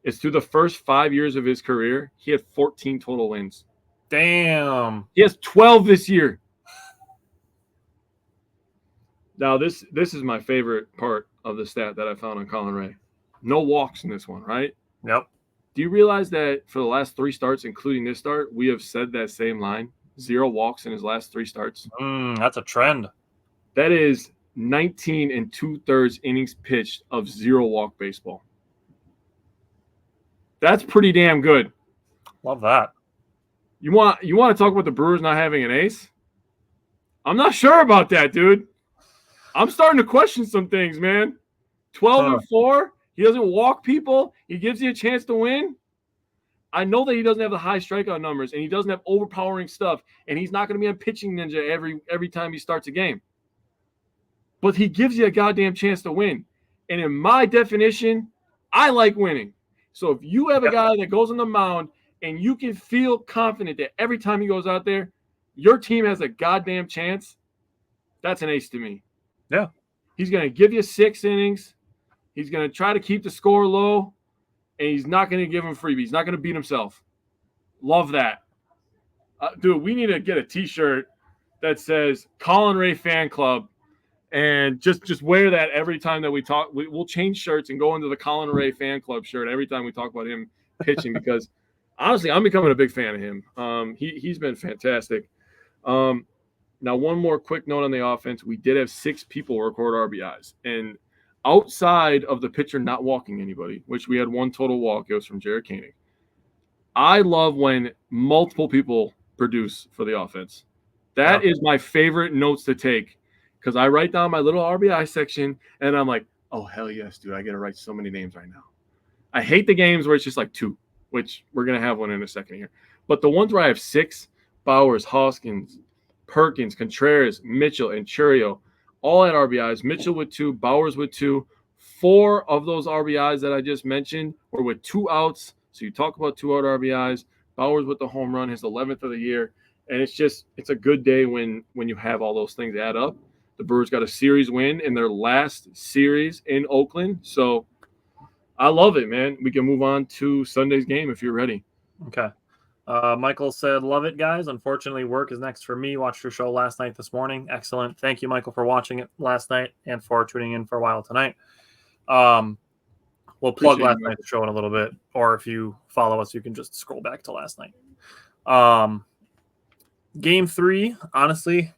is through the first 5 years of his career, he had 14 total wins. Damn. He has 12 this year. Now, this is my favorite part of the stat that I found on Colin Ray. No walks in this one, right? Yep. Do you realize that for the last 3 starts, including this start, we have said that same line? 0 walks in his last 3 starts. That's a trend. That is 19 2/3 innings pitched of 0 walk baseball. That's pretty damn good. Love that. You want to talk about the Brewers not having an ace? I'm not sure about that, dude. I'm starting to question some things, man. 12-4. He doesn't walk people. He gives you a chance to win. I know that he doesn't have the high strikeout numbers, and he doesn't have overpowering stuff, and he's not going to be on pitching ninja every time he starts a game. But he gives you a goddamn chance to win. And in my definition, I like winning. So if you have a guy that goes on the mound and you can feel confident that every time he goes out there, your team has a goddamn chance, that's an ace to me. Yeah. He's going to give you 6 innings. He's going to try to keep the score low, and he's not going to give him freebies. He's not going to beat himself. Love that. Dude, we need to get a T-shirt that says Colin Ray Fan Club, and just wear that every time that we talk. We'll change shirts and go into the Colin Ray Fan Club shirt every time we talk about him pitching because, honestly, I'm becoming a big fan of him. He's been fantastic. Now, one more quick note on the offense. We did have 6 people record RBIs, and outside of the pitcher not walking anybody, which we had 1 total walk, it was from Jared Koenig. I love when multiple people produce for the offense. That is my favorite notes to take because I write down my little RBI section, and I'm like, oh, hell yes, dude. I get to write so many names right now. I hate the games where it's just like 2, which we're going to have one in a second here. But the ones where I have 6, Bowers, Hoskins, Perkins, Contreras, Mitchell, and Churio, all at RBIs. Mitchell with 2, Bowers with 2. 4 of those RBIs that I just mentioned were with 2 outs. So you talk about 2-out RBIs. Bowers with the home run, his 11th of the year. And it's a good day when you have all those things add up. The Brewers got a series win in their last series in Oakland. So I love it, man. We can move on to Sunday's game if you're ready. Okay. Michael said, love it, guys. Unfortunately, work is next for me. Watched your show last night this morning. Excellent. Thank you, Michael, for watching it last night and for tuning in for a while tonight. We'll plug last night's show in a little bit, or if you follow us, you can just scroll back to last night. Game 3, honestly,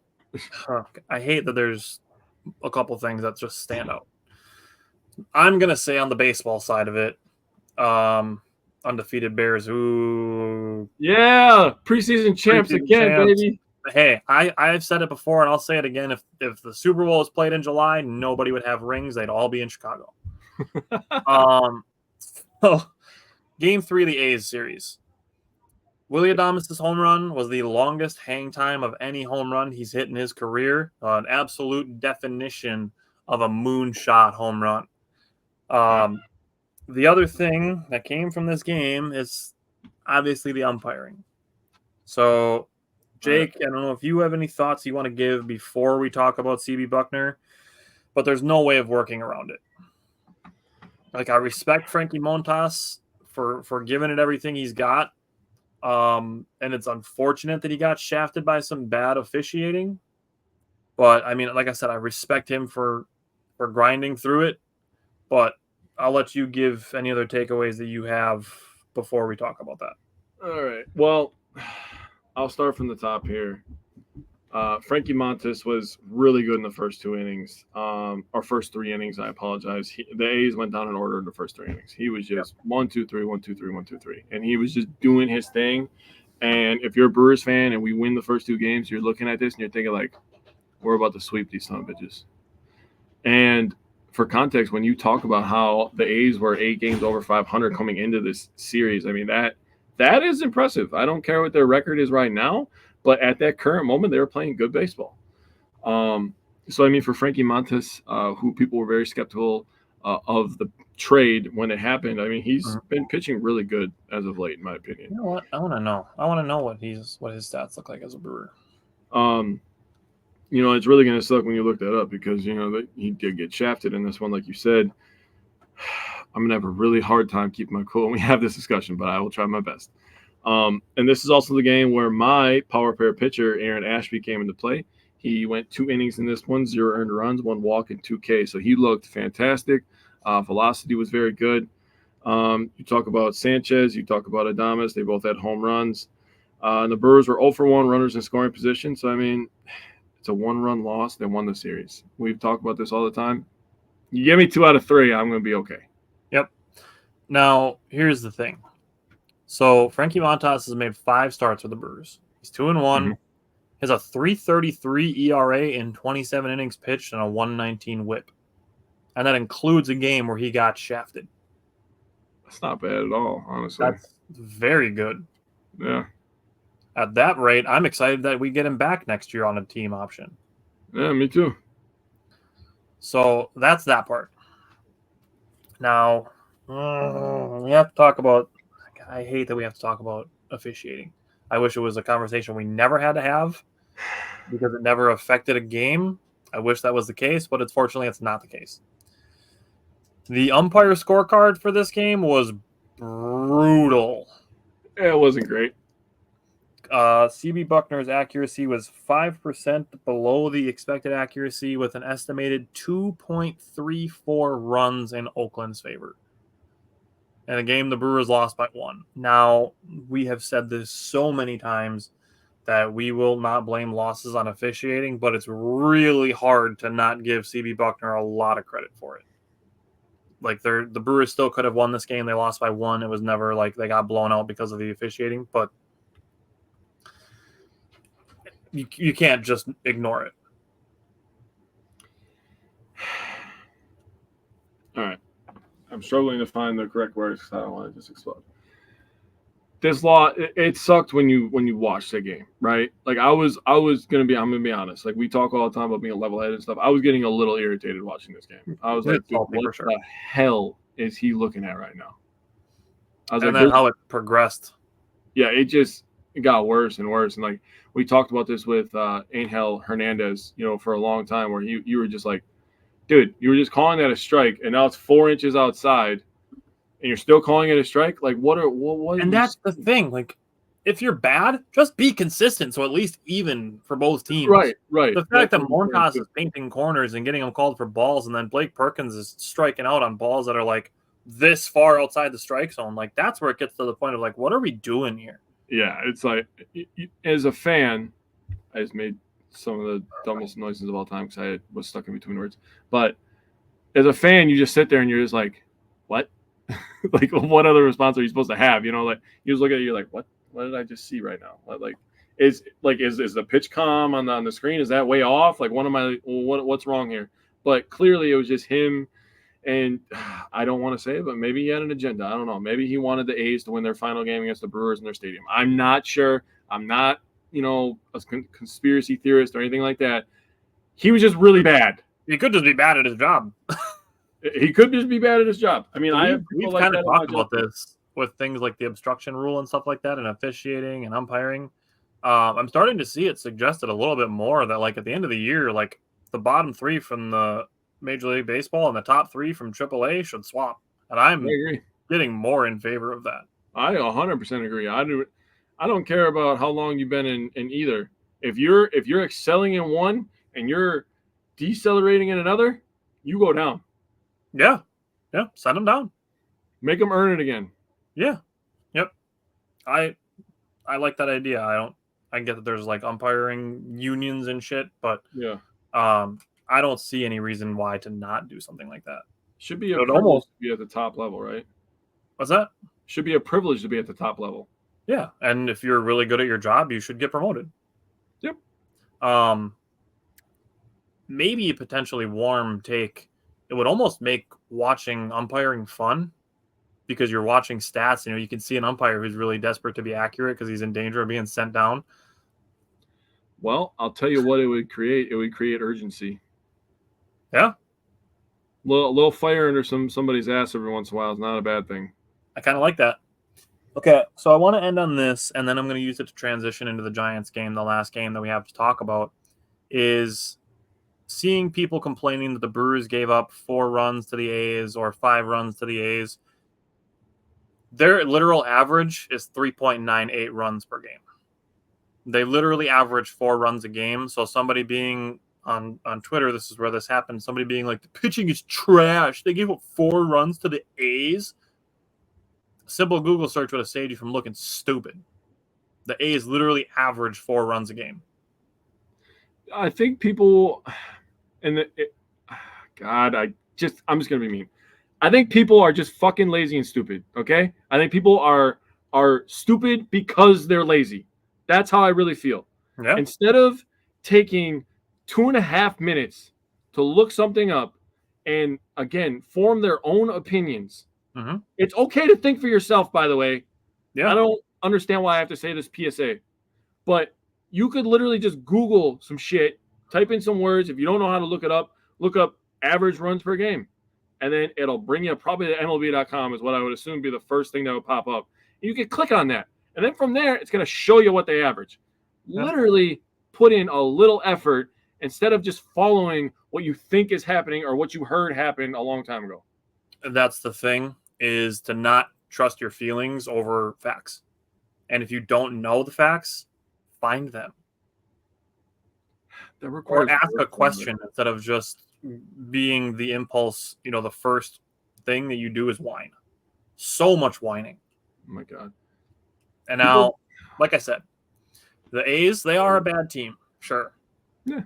I hate that there's a couple things that just stand out. I'm going to say on the baseball side of it, undefeated Bears. Ooh. Yeah, preseason champs again, baby. Hey, I've said it before, and I'll say it again. If the Super Bowl was played in July, nobody would have rings. They'd all be in Chicago. Game 3 of the A's series. Willie Adames' home run was the longest hang time of any home run he's hit in his career. An absolute definition of a moonshot home run. The other thing that came from this game is obviously the umpiring. So, Jake, I don't know if you have any thoughts you want to give before we talk about CB Buckner, but there's no way of working around it. Like, I respect Frankie Montas for giving it everything he's got. And it's unfortunate that he got shafted by some bad officiating. But, I mean, like I said, I respect him for grinding through it. But I'll let you give any other takeaways that you have before we talk about that. All right. Well, I'll start from the top here. Frankie Montas was really good in the first 2 innings, or first 3 innings. I apologize. The A's went down in order in the first 3 innings. He was just 1, 2, 3, 1, 2, 3, 1, 2, 3, and he was just doing his thing. And if you're a Brewers fan and we win the first 2 games, you're looking at this and you're thinking like, we're about to sweep these son of bitches. And for context, when you talk about how the A's were 8 games over 500 coming into this series, I mean that is impressive. I don't care what their record is right now. But at that current moment, they were playing good baseball. So, I mean, for Frankie Montas, who people were very skeptical of the trade when it happened, I mean, he's been pitching really good as of late, in my opinion. You know what? I want to know. I want to know what his stats look like as a Brewer. You know, it's really going to suck when you look that up because, you know, that he did get shafted in this one, like you said. I'm going to have a really hard time keeping my cool when we have this discussion, but I will try my best. And this is also the game where my power pair pitcher, Aaron Ashby, came into play. He went 2 innings in this one, 0 earned runs, 1 walk, and 2 Ks. So he looked fantastic. Velocity was very good. You talk about Sanchez, you talk about Adames. They both had home runs. And the Brewers were 0 for 1 runners in scoring position. So, I mean, it's a 1-run loss. They won the series. We've talked about this all the time. You give me 2 out of 3, I'm going to be okay. Yep. Now, here's the thing. So, Frankie Montas has made 5 starts with the Brewers. He's 2-1. Mhm. He has a 3.33 ERA in 27 innings pitched and a 1.19 whip. And that includes a game where he got shafted. That's not bad at all, honestly. That's very good. Yeah. At that rate, I'm excited that we get him back next year on a team option. Yeah, me too. So that's that part. Now, we have to talk about – I hate that we have to talk about officiating. I wish it was a conversation we never had to have because it never affected a game. I wish that was the case, but unfortunately it's not the case. The umpire scorecard for this game was brutal. Yeah, it wasn't great. CB Buckner's accuracy was 5% below the expected accuracy with an estimated 2.34 runs in Oakland's favor. In a game, the Brewers lost by 1. Now, we have said this so many times that we will not blame losses on officiating, but it's really hard to not give CB Buckner a lot of credit for it. Like, the Brewers still could have won this game. They lost by 1. It was never like they got blown out because of the officiating, but you can't just ignore it. All right. I'm struggling to find the correct words because I don't want to just explode. This law, it sucked when you watched the game, right? Like I'm gonna be honest. Like we talk all the time about being level-headed and stuff. I was getting a little irritated watching this game. I was like, dude, what the hell is he looking at right now? I was and like, then how it progressed. Yeah, it got worse and worse. And like we talked about this with Angel Hernandez, for a long time, where you were just like, dude, you were just calling that a strike, and now it's 4 inches outside. And you're still calling it a strike? Like, what? And that's the thing. Like, if you're bad, just be consistent. So at least even for both teams. Right. The fact that Montas is painting corners and getting them called for balls, and then Blake Perkins is striking out on balls that are like this far outside the strike zone. Like, that's where it gets to the point of like, what are we doing here? Yeah, it's like, as a fan, I just made some of the dumbest noises of all time because I was stuck in between words. But as a fan, you just sit there and you're just like, what? Like, what other response are you supposed to have? Like you just look at it, you're like, what did I just see right now? Is the pitch calm on the screen? Is that way off? Like, what's wrong here? But clearly it was just him, and I don't want to say it, but maybe he had an agenda. I don't know. Maybe he wanted the A's to win their final game against the Brewers in their stadium. I'm not sure. I'm not, a conspiracy theorist or anything like that. He was just really bad. He could just be bad at his job. He could just be bad at his job. I mean, we've kind of talked about this with things like the obstruction rule and stuff like that, and officiating and umpiring. I'm starting to see it suggested a little bit more that, like, at the end of the year, like the bottom 3 from the Major League Baseball and the top 3 from AAA should swap. And I'm getting more in favor of that. I 100% agree. I don't care about how long you've been in either. If you're excelling in one and you're decelerating in another, you go down. Yeah. Send them down. Make them earn it again. Yeah. Yep. I like that idea. I get that there's like umpiring unions and shit, but yeah. I don't see any reason why to not do something like that. Should be a privilege to be at the top level, right? What's that? Should be a privilege to be at the top level. Yeah, and if you're really good at your job, you should get promoted. Yep. Maybe a potentially warm take. It would almost make watching umpiring fun because you're watching stats. You can see an umpire who's really desperate to be accurate because he's in danger of being sent down. Well, I'll tell you what it would create. It would create urgency. Yeah. A little fire under somebody's ass every once in a while is not a bad thing. I kind of like that. Okay, so I want to end on this, and then I'm going to use it to transition into the Giants game. The last game that we have to talk about is seeing people complaining that the Brewers gave up 4 runs to the A's or 5 runs to the A's. Their literal average is 3.98 runs per game. They literally average 4 runs a game. So somebody being on Twitter, this is where this happened. Somebody being like, the pitching is trash. They gave up 4 runs to the A's. A simple Google search would have saved you from looking stupid. The A's literally average 4 runs a game. I think people, I'm just going to be mean. I think people are just fucking lazy and stupid, okay? I think people are stupid because they're lazy. That's how I really feel. Yeah. Instead of taking 2.5 minutes to look something up and, again, form their own opinions. Mm-hmm. It's okay to think for yourself, by the way. Yeah. I don't understand why I have to say this PSA. But you could literally just Google some shit, type in some words. If you don't know how to look it up, look up average runs per game. And then it'll bring you probably to MLB.com is what I would assume be the first thing that would pop up. And you can click on that. And then from there, it's going to show you what they average. Yeah. Literally put in a little effort instead of just following what you think is happening or what you heard happen a long time ago. That's the thing, is to not trust your feelings over facts. And if you don't know the facts, find them. That requires or ask a question instead of just being the impulse. The first thing that you do is whine. So much whining. Oh my God. And now, like I said, the A's, they are a bad team, sure. Yeah.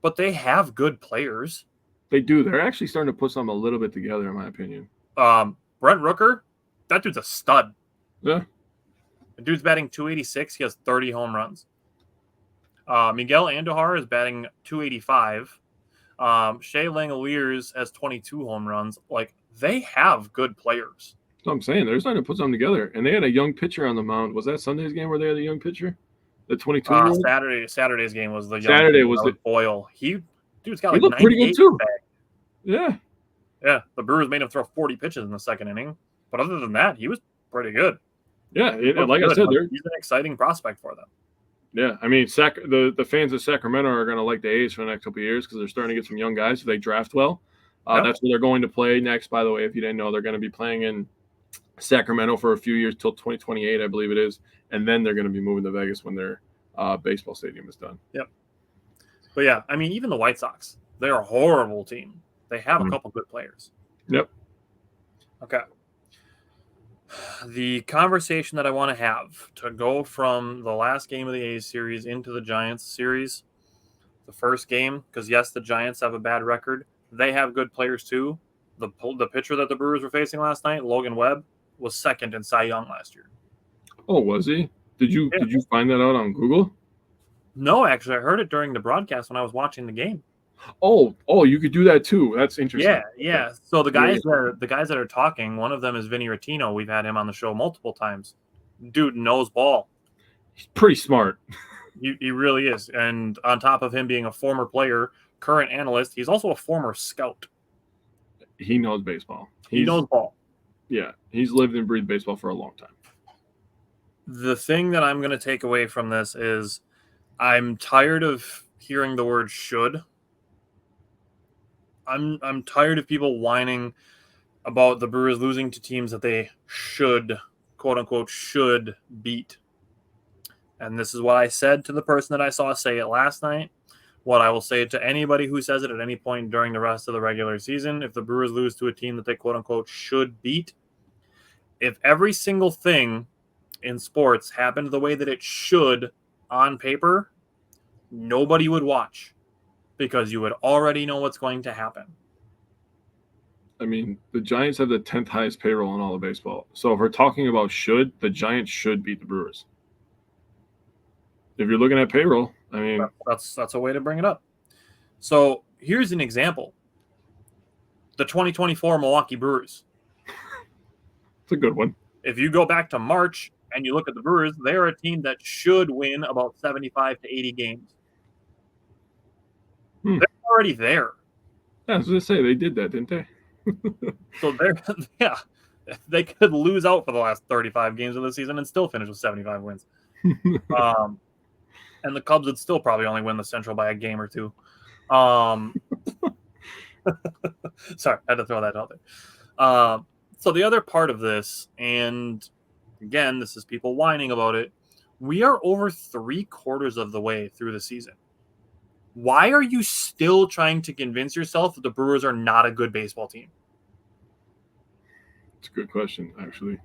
But they have good players. They do. They're actually starting to put something a little bit together, in my opinion. Brent Rooker, that dude's a stud. Yeah. The dude's batting .286. He has 30 home runs. Miguel Andujar is batting .285. Shea Langoliers has 22 home runs. Like, they have good players. That's what I'm saying. They're starting to put something together. And they had a young pitcher on the mound. Was that Sunday's game where they had a young pitcher? The 22-year-old? Saturday's game was the young Saturday was the Boyle. Dude's got he like looked pretty good too. Yeah. Yeah. The Brewers made him throw 40 pitches in the second inning. But other than that, he was pretty good. Yeah, like I said, he's an exciting prospect for them. Yeah, I mean, the fans of Sacramento are going to like the A's for the next couple of years because they're starting to get some young guys if they draft well. That's where they're going to play next, by the way. If you didn't know, they're going to be playing in Sacramento for a few years till 2028, I believe it is. And then they're going to be moving to Vegas when their baseball stadium is done. Yep. But, yeah, I mean, even the White Sox, they're a horrible team. They have a couple good players. Yep. Okay. The conversation that I want to have to go from the last game of the A's series into the Giants series, the first game, because, yes, the Giants have a bad record. They have good players, too. The pitcher that the Brewers were facing last night, Logan Webb, was second in Cy Young last year. Oh, was he? Did you find that out on Google? No, actually, I heard it during the broadcast when I was watching the game. Oh, you could do that too. That's interesting. Yeah. So the guys that are talking, one of them is Vinny Rottino. We've had him on the show multiple times. Dude knows ball. He's pretty smart. He really is. And on top of him being a former player, current analyst, he's also a former scout. He knows baseball. He knows ball. Yeah, he's lived and breathed baseball for a long time. The thing that I'm going to take away from this is I'm tired of hearing the word should. I'm tired of people whining about the Brewers losing to teams that they should, quote unquote, should beat. And this is what I said to the person that I saw say it last night. What I will say to anybody who says it at any point during the rest of the regular season. If the Brewers lose to a team that they, quote unquote, should beat, if every single thing in sports happened the way that it should on paper, nobody would watch. Because you would already know what's going to happen. I mean, the Giants have the 10th highest payroll in all of baseball. So if we're talking about should, the Giants should beat the Brewers. If you're looking at payroll, I mean, that's a way to bring it up. So here's an example: the 2024 Milwaukee Brewers. It's a good one. If you go back to March and you look at the Brewers, they are a team that should win about 75 to 80 games. They're already there. Yeah, I was going to say, they did that, didn't they? So they could lose out for the last 35 games of the season and still finish with 75 wins. And the Cubs would still probably only win the Central by a game or two. Sorry, I had to throw that out there. So the other part of this, and again, this is people whining about it, we are over 3/4 of the way through the season. Why are you still trying to convince yourself that the Brewers are not a good baseball team? It's a good question, actually.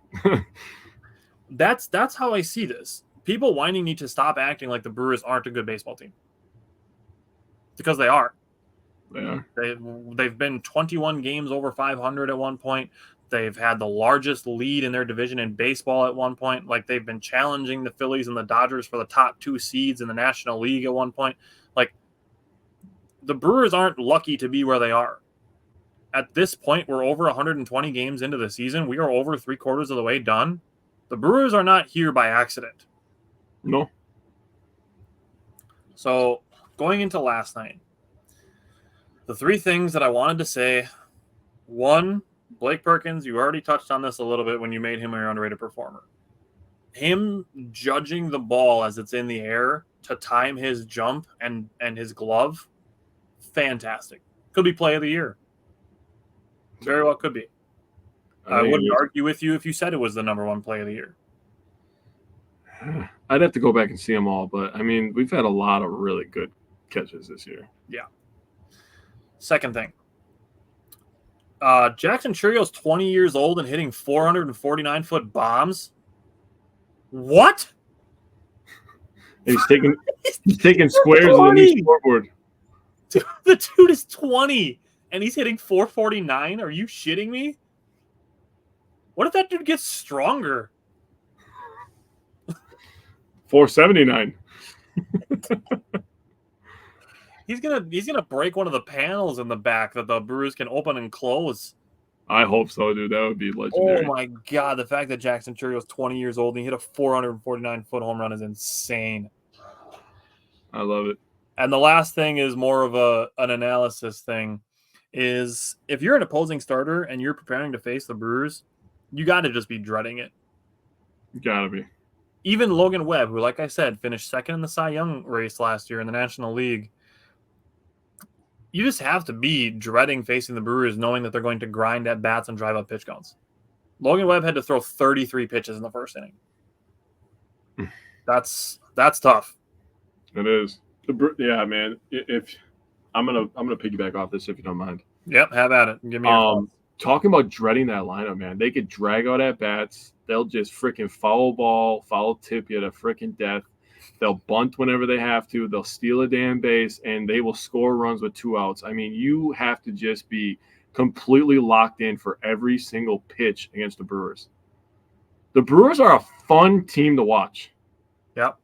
That's how I see this. People whining need to stop acting like the Brewers aren't a good baseball team. Because they are. They are. They've been 21 games over 500 at one point. They've had the largest lead in their division in baseball at one point. Like, they've been challenging the Phillies and the Dodgers for the top 2 seeds in the National League at one point. Like, the Brewers aren't lucky to be where they are. At this point, we're over 120 games into the season. We are over 3/4 of the way done. The Brewers are not here by accident. No. So, going into last night, the 3 things that I wanted to say: 1, Blake Perkins, you already touched on this a little bit when you made him your underrated performer. Him judging the ball as it's in the air to time his jump and his glove, fantastic. Could be play of the year. Very well could be. I wouldn't argue with you if you said it was the number 1 play of the year. I'd have to go back and see them all, but I mean, we've had a lot of really good catches this year. Yeah. Second thing. Jackson Churio's 20 years old and hitting 449-foot bombs. What? He's taking squares in the new scoreboard. Dude, the dude is 20 and he's hitting 449. Are you shitting me? What if that dude gets stronger? 479. He's gonna break one of the panels in the back that the Brewers can open and close. I hope so, dude. That would be legendary. Oh my god, the fact that Jackson Churio is 20 years old and he hit a 449-foot home run is insane. I love it. And the last thing is more of an analysis thing. Is if you're an opposing starter and you're preparing to face the Brewers, you got to just be dreading it. Gotta be. Even Logan Webb, who, like I said, finished second in the Cy Young race last year in the National League, you just have to be dreading facing the Brewers, knowing that they're going to grind at bats and drive up pitch counts. Logan Webb had to throw 33 pitches in the first inning. That's tough. It is. Yeah, man. If I'm gonna piggyback off this if you don't mind. Yep, have at it. Give me your talking about dreading that lineup, man. They could drag out at bats. They'll just freaking foul ball, foul tip you to freaking death. They'll bunt whenever they have to. They'll steal a damn base, and they will score runs with 2 outs. I mean, you have to just be completely locked in for every single pitch against the Brewers. The Brewers are a fun team to watch. Yep.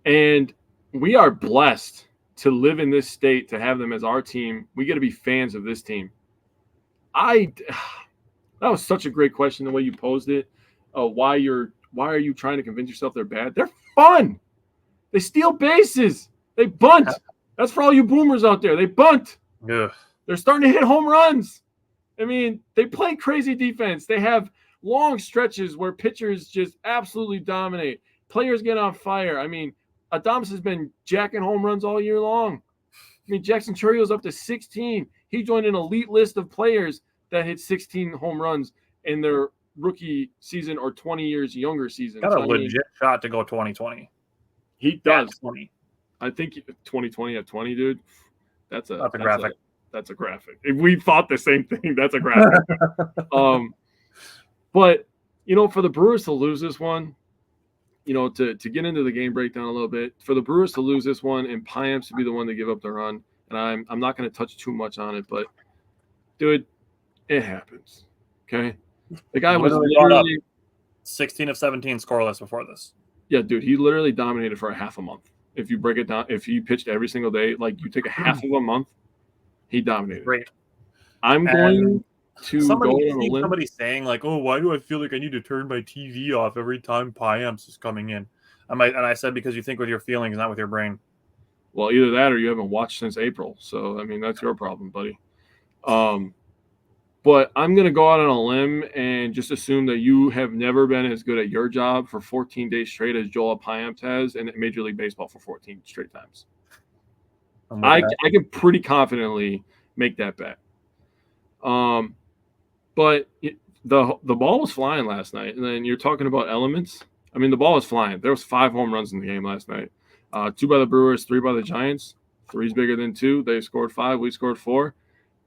And we are blessed to live in this state, to have them as our team. We get to be fans of this team. That was such a great question, the way you posed it. Why are you trying to convince yourself they're bad? They're fun. They steal bases. They bunt. That's for all you boomers out there. They bunt. Ugh. They're starting to hit home runs. I mean, they play crazy defense. They have long stretches where pitchers just absolutely dominate. Players get on fire. I mean, Adames has been jacking home runs all year long. I mean, Jackson Churio's up to 16. He joined an elite list of players that hit 16 home runs in their rookie season or 20 years younger season. Got a legit shot to go 2020. He does. 20. I think 2020 at 20, dude. That's a graphic. That's a graphic. If we thought the same thing, that's a graphic. But for the Brewers to lose this one, to get into the game breakdown a little bit, for the Brewers to lose this one and Payamps to be the one to give up the run, and I'm not going to touch too much on it, but dude, it happens. Okay, the guy was literally 16 of 17 scoreless before this. Yeah, dude, he literally dominated for a half a month. If you break it down, if he pitched every single day, like you take a half of a month, he dominated. Great. I'm going to go on a limb. Somebody saying like, "Oh, why do I feel like I need to turn my TV off every time Payamps is coming in?" And I said because you think with your feelings, not with your brain. Well, either that or you haven't watched since April. So I mean, that's your problem, buddy. But I'm going to go out on a limb and just assume that you have never been as good at your job for 14 days straight as Joel Payamps has in Major League Baseball for 14 straight times. I can pretty confidently make that bet. But the ball was flying last night, and then you're talking about elements. I mean, the ball was flying. There was 5 home runs in the game last night. 2 by the Brewers, 3 by the Giants. 3's bigger than 2. They scored 5. We scored 4.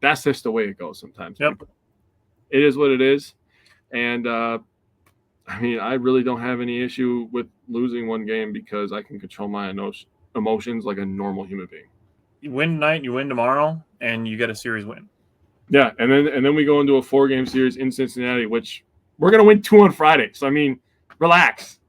That's just the way it goes sometimes. Yep. People. It is what it is. And, I mean, I really don't have any issue with losing one game because I can control my emotions like a normal human being. You win tonight, you win tomorrow, and you get a series win. Yeah, and then we go into a 4-game series in Cincinnati, which we're going to win 2 on Friday. So, I mean, relax.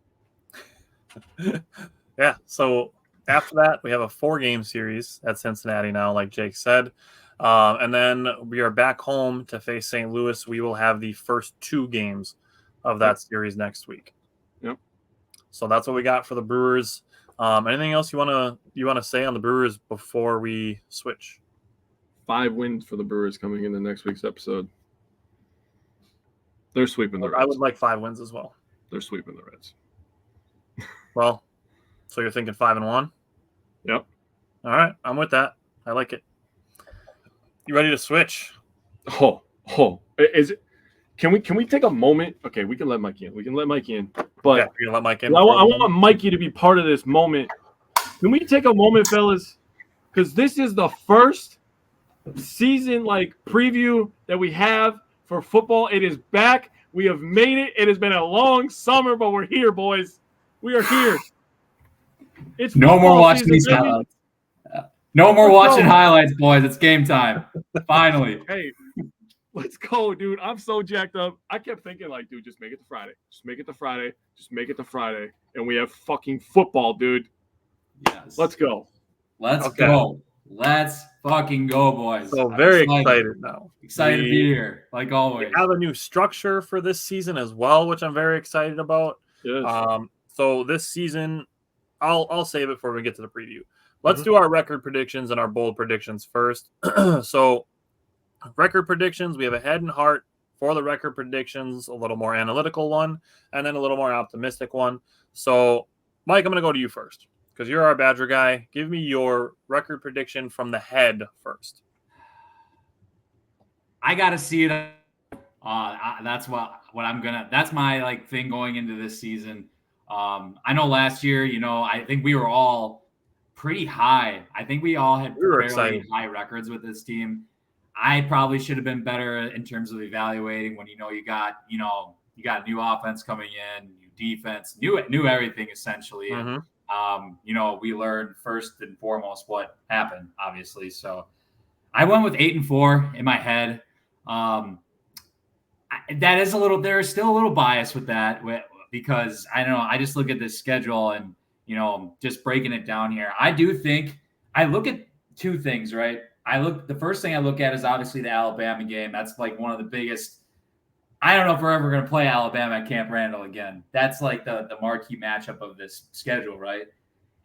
Yeah, so after that, we have a 4-game series at Cincinnati now, like Jake said. And then we are back home to face St. Louis. We will have the first 2 games of that series next week. Yep. So that's what we got for the Brewers. Anything else you wanna say on the Brewers before we switch? 5 wins for the Brewers coming into next week's episode. They're sweeping the Reds. I would like 5 wins as well. They're sweeping the Reds. Well, so you're thinking 5-1? Yep. All right, I'm with that. I like it. You ready to switch? Is it? Can we take a moment? Okay, we can let Mikey in. But Yeah, you're gonna let Mike in. I want Mikey to be part of this moment. Can we take a moment, fellas? Because this is the first season preview that we have for football. It is back. We have made it. It has been a long summer, but we're here, boys. We are here. It's no more watching season, these baby. highlights. No more watching highlights, boys. It's game time. Finally. Hey, let's go, dude. I'm so jacked up. I kept thinking, dude, just make it to Friday. Just make it to Friday. Just make it to Friday. And we have fucking football, dude. Yes. Let's go. Let's go. Let's fucking go, boys. So very excited now. Excited to be here, like always. We have a new structure for this season as well, which I'm very excited about. Yes. So this season, I'll save it before we get to the preview. Let's do our record predictions and our bold predictions first. So record predictions, we have a head and heart for the record predictions, a little more analytical one, and then a little more optimistic one. So, Mike, I'm going to go to you first because you're our Badger guy. Give me your record prediction from the head first. I got to see it. That's what I'm going to – that's my, thing going into this season. I know last year, I think we were all pretty high. I think we all had fairly high records with this team. I probably should have been better in terms of evaluating when you got new offense coming in, new defense, new everything essentially. And, we learned first and foremost what happened, obviously. So I went with 8-4 in my head. That is there's still a little bias with that because I don't know. I just look at this schedule and, just breaking it down here. I do think I look at 2 things, right? The first thing I look at is obviously the Alabama game. That's one of the biggest. I don't know if we're ever going to play Alabama at Camp Randall again. That's the marquee matchup of this schedule, right?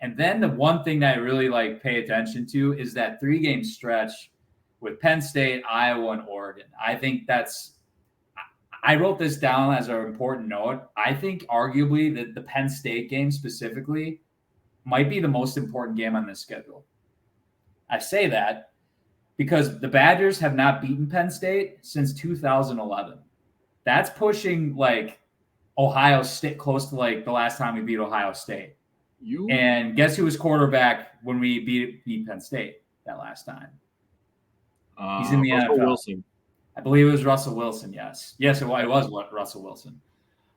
And then the one thing that I really pay attention to is that 3-game stretch with Penn State, Iowa, and Oregon. I think I wrote this down as an important note. I think arguably that the Penn State game specifically might be the most important game on this schedule. I say that because the Badgers have not beaten Penn State since 2011. That's pushing Ohio State close to the last time we beat Ohio State. And guess who was quarterback when we beat Penn State that last time? He's in the Russell NFL. Wilson. I believe it was Russell Wilson. Yes, it was Russell Wilson.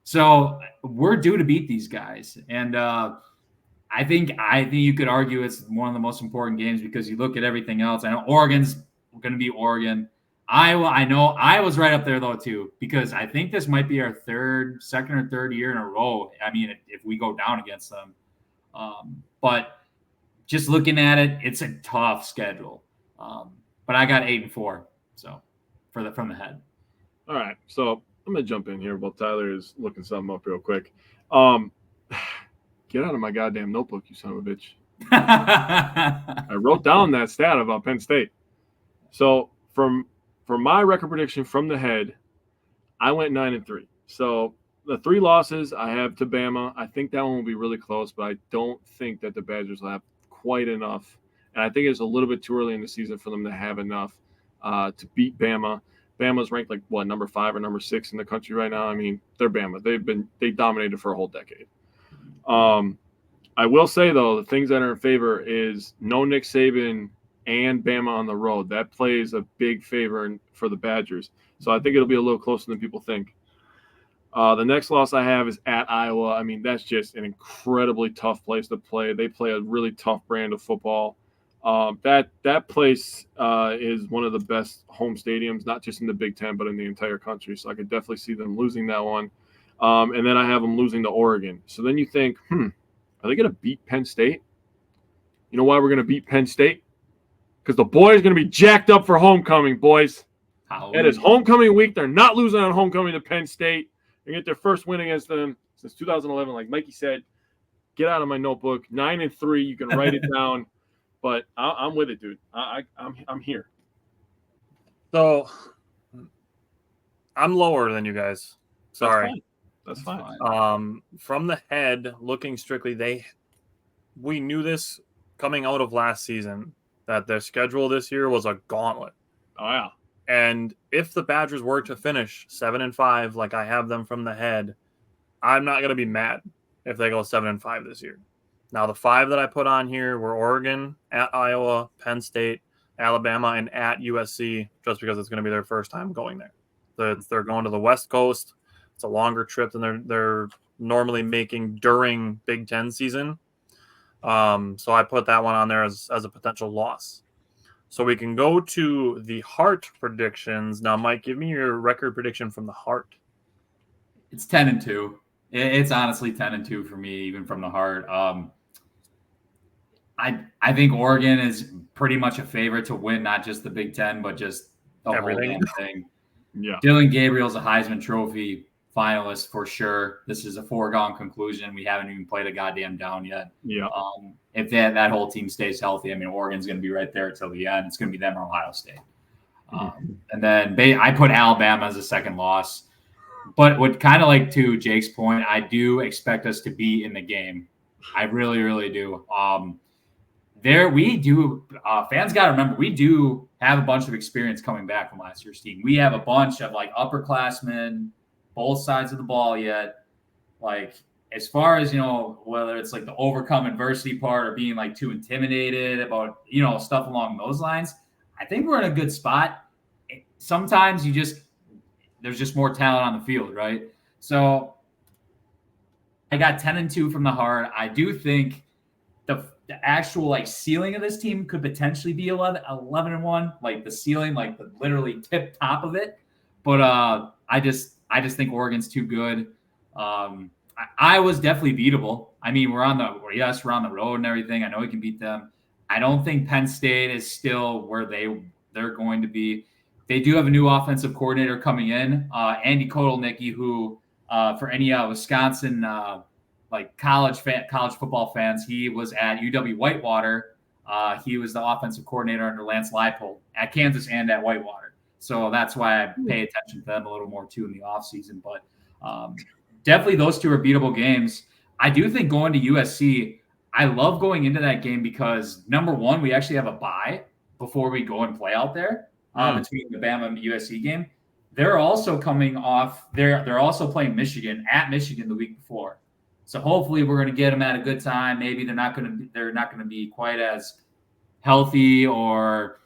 So we're due to beat these guys, and I think you could argue it's one of the most important games because you look at everything else. I know Oregon's going to be Oregon. Iowa, I know Iowa's right up there though too because I think this might be our second or third year in a row. I mean, if we go down against them, but just looking at it, it's a tough schedule. But I got 8-4, so from the head. All right, so I'm gonna jump in here while Tyler is looking something up real quick. Get out of my goddamn notebook, you son of a bitch. I wrote down that stat about Penn State. So for my record prediction from the head, I went 9-3. So the 3 losses I have to Bama. I think that one will be really close, but I don't think that the Badgers will have quite enough. And I think it's a little bit too early in the season for them to have enough to beat Bama. Bama's ranked number 5 or number 6 in the country right now. I mean, they're Bama. They dominated for a whole decade. I will say, though, the things that are in favor is no Nick Saban and Bama on the road. That plays a big favor for the Badgers. So I think it'll be a little closer than people think. The next loss I have is at Iowa. I mean, that's just an incredibly tough place to play. They play a really tough brand of football. That place is one of the best home stadiums, not just in the Big Ten, but in the entire country. So I could definitely see them losing that one. And then I have them losing to Oregon. So then you think, are they going to beat Penn State? You know why we're going to beat Penn State? Because the boys are going to be jacked up for homecoming, boys. It is homecoming week. They're not losing on homecoming to Penn State. They get their first win against them since 2011. Like Mikey said, get out of my notebook. 9-3. You can write it down. But I'm with it, dude. I'm here. So I'm lower than you guys. Sorry. That's fine. From the head, looking strictly, we knew this coming out of last season that their schedule this year was a gauntlet. Oh yeah. And if the Badgers were to finish 7-5, like I have them from the head, I'm not going to be mad if they go 7-5 this year. Now, the 5 that I put on here were Oregon, at Iowa, Penn State, Alabama, and at USC, just because it's going to be their first time going there. They're going to the West Coast. It's a longer trip than they're normally making during Big Ten season. So I put that one on there as a potential loss. So we can go to the heart predictions. Now, Mike, give me your record prediction from the heart. It's 10-2. It's honestly 10-2 for me, even from the heart. I think Oregon is pretty much a favorite to win, not just the Big Ten, but just the Everything. whole damn thing. Yeah. Dylan Gabriel's a Heisman Trophy finalist for sure. This is a foregone conclusion. We haven't even played a goddamn down yet. Yeah. If that whole team stays healthy, I mean, Oregon's going to be right there till the end. It's going to be them or Ohio State. And then I put Alabama as a second loss. But what kind of like to Jake's point, I do expect us to be in the game. I really, really do. Fans got to remember, we do have a bunch of experience coming back from last year's team. We have a bunch of like upperclassmen, both sides of the ball yet. Like, as far as, whether it's like the overcome adversity part or being like too intimidated about, stuff along those lines, I think we're in a good spot. Sometimes there's just more talent on the field, right? So I got 10-2 from the heart. I do think the actual like ceiling of this team could potentially be 11-1, like the ceiling, like the literally tip top of it. But I just think Oregon's too good. Iowa's definitely beatable. I mean, we're on the road and everything. I know we can beat them. I don't think Penn State is still where they're going to be. They do have a new offensive coordinator coming in, Andy Kotelnicki, who for any Wisconsin college football fans, he was at UW-Whitewater. He was the offensive coordinator under Lance Leipold at Kansas and at Whitewater. So that's why I pay attention to them a little more too in the offseason. But definitely those two are beatable games. I do think going to USC, I love going into that game because, number one, we actually have a bye before we go and play out there between the Bama and the USC game. They're also coming off – they're also playing Michigan at Michigan the week before. So hopefully we're going to get them at a good time. Maybe they're not going to be quite as healthy, or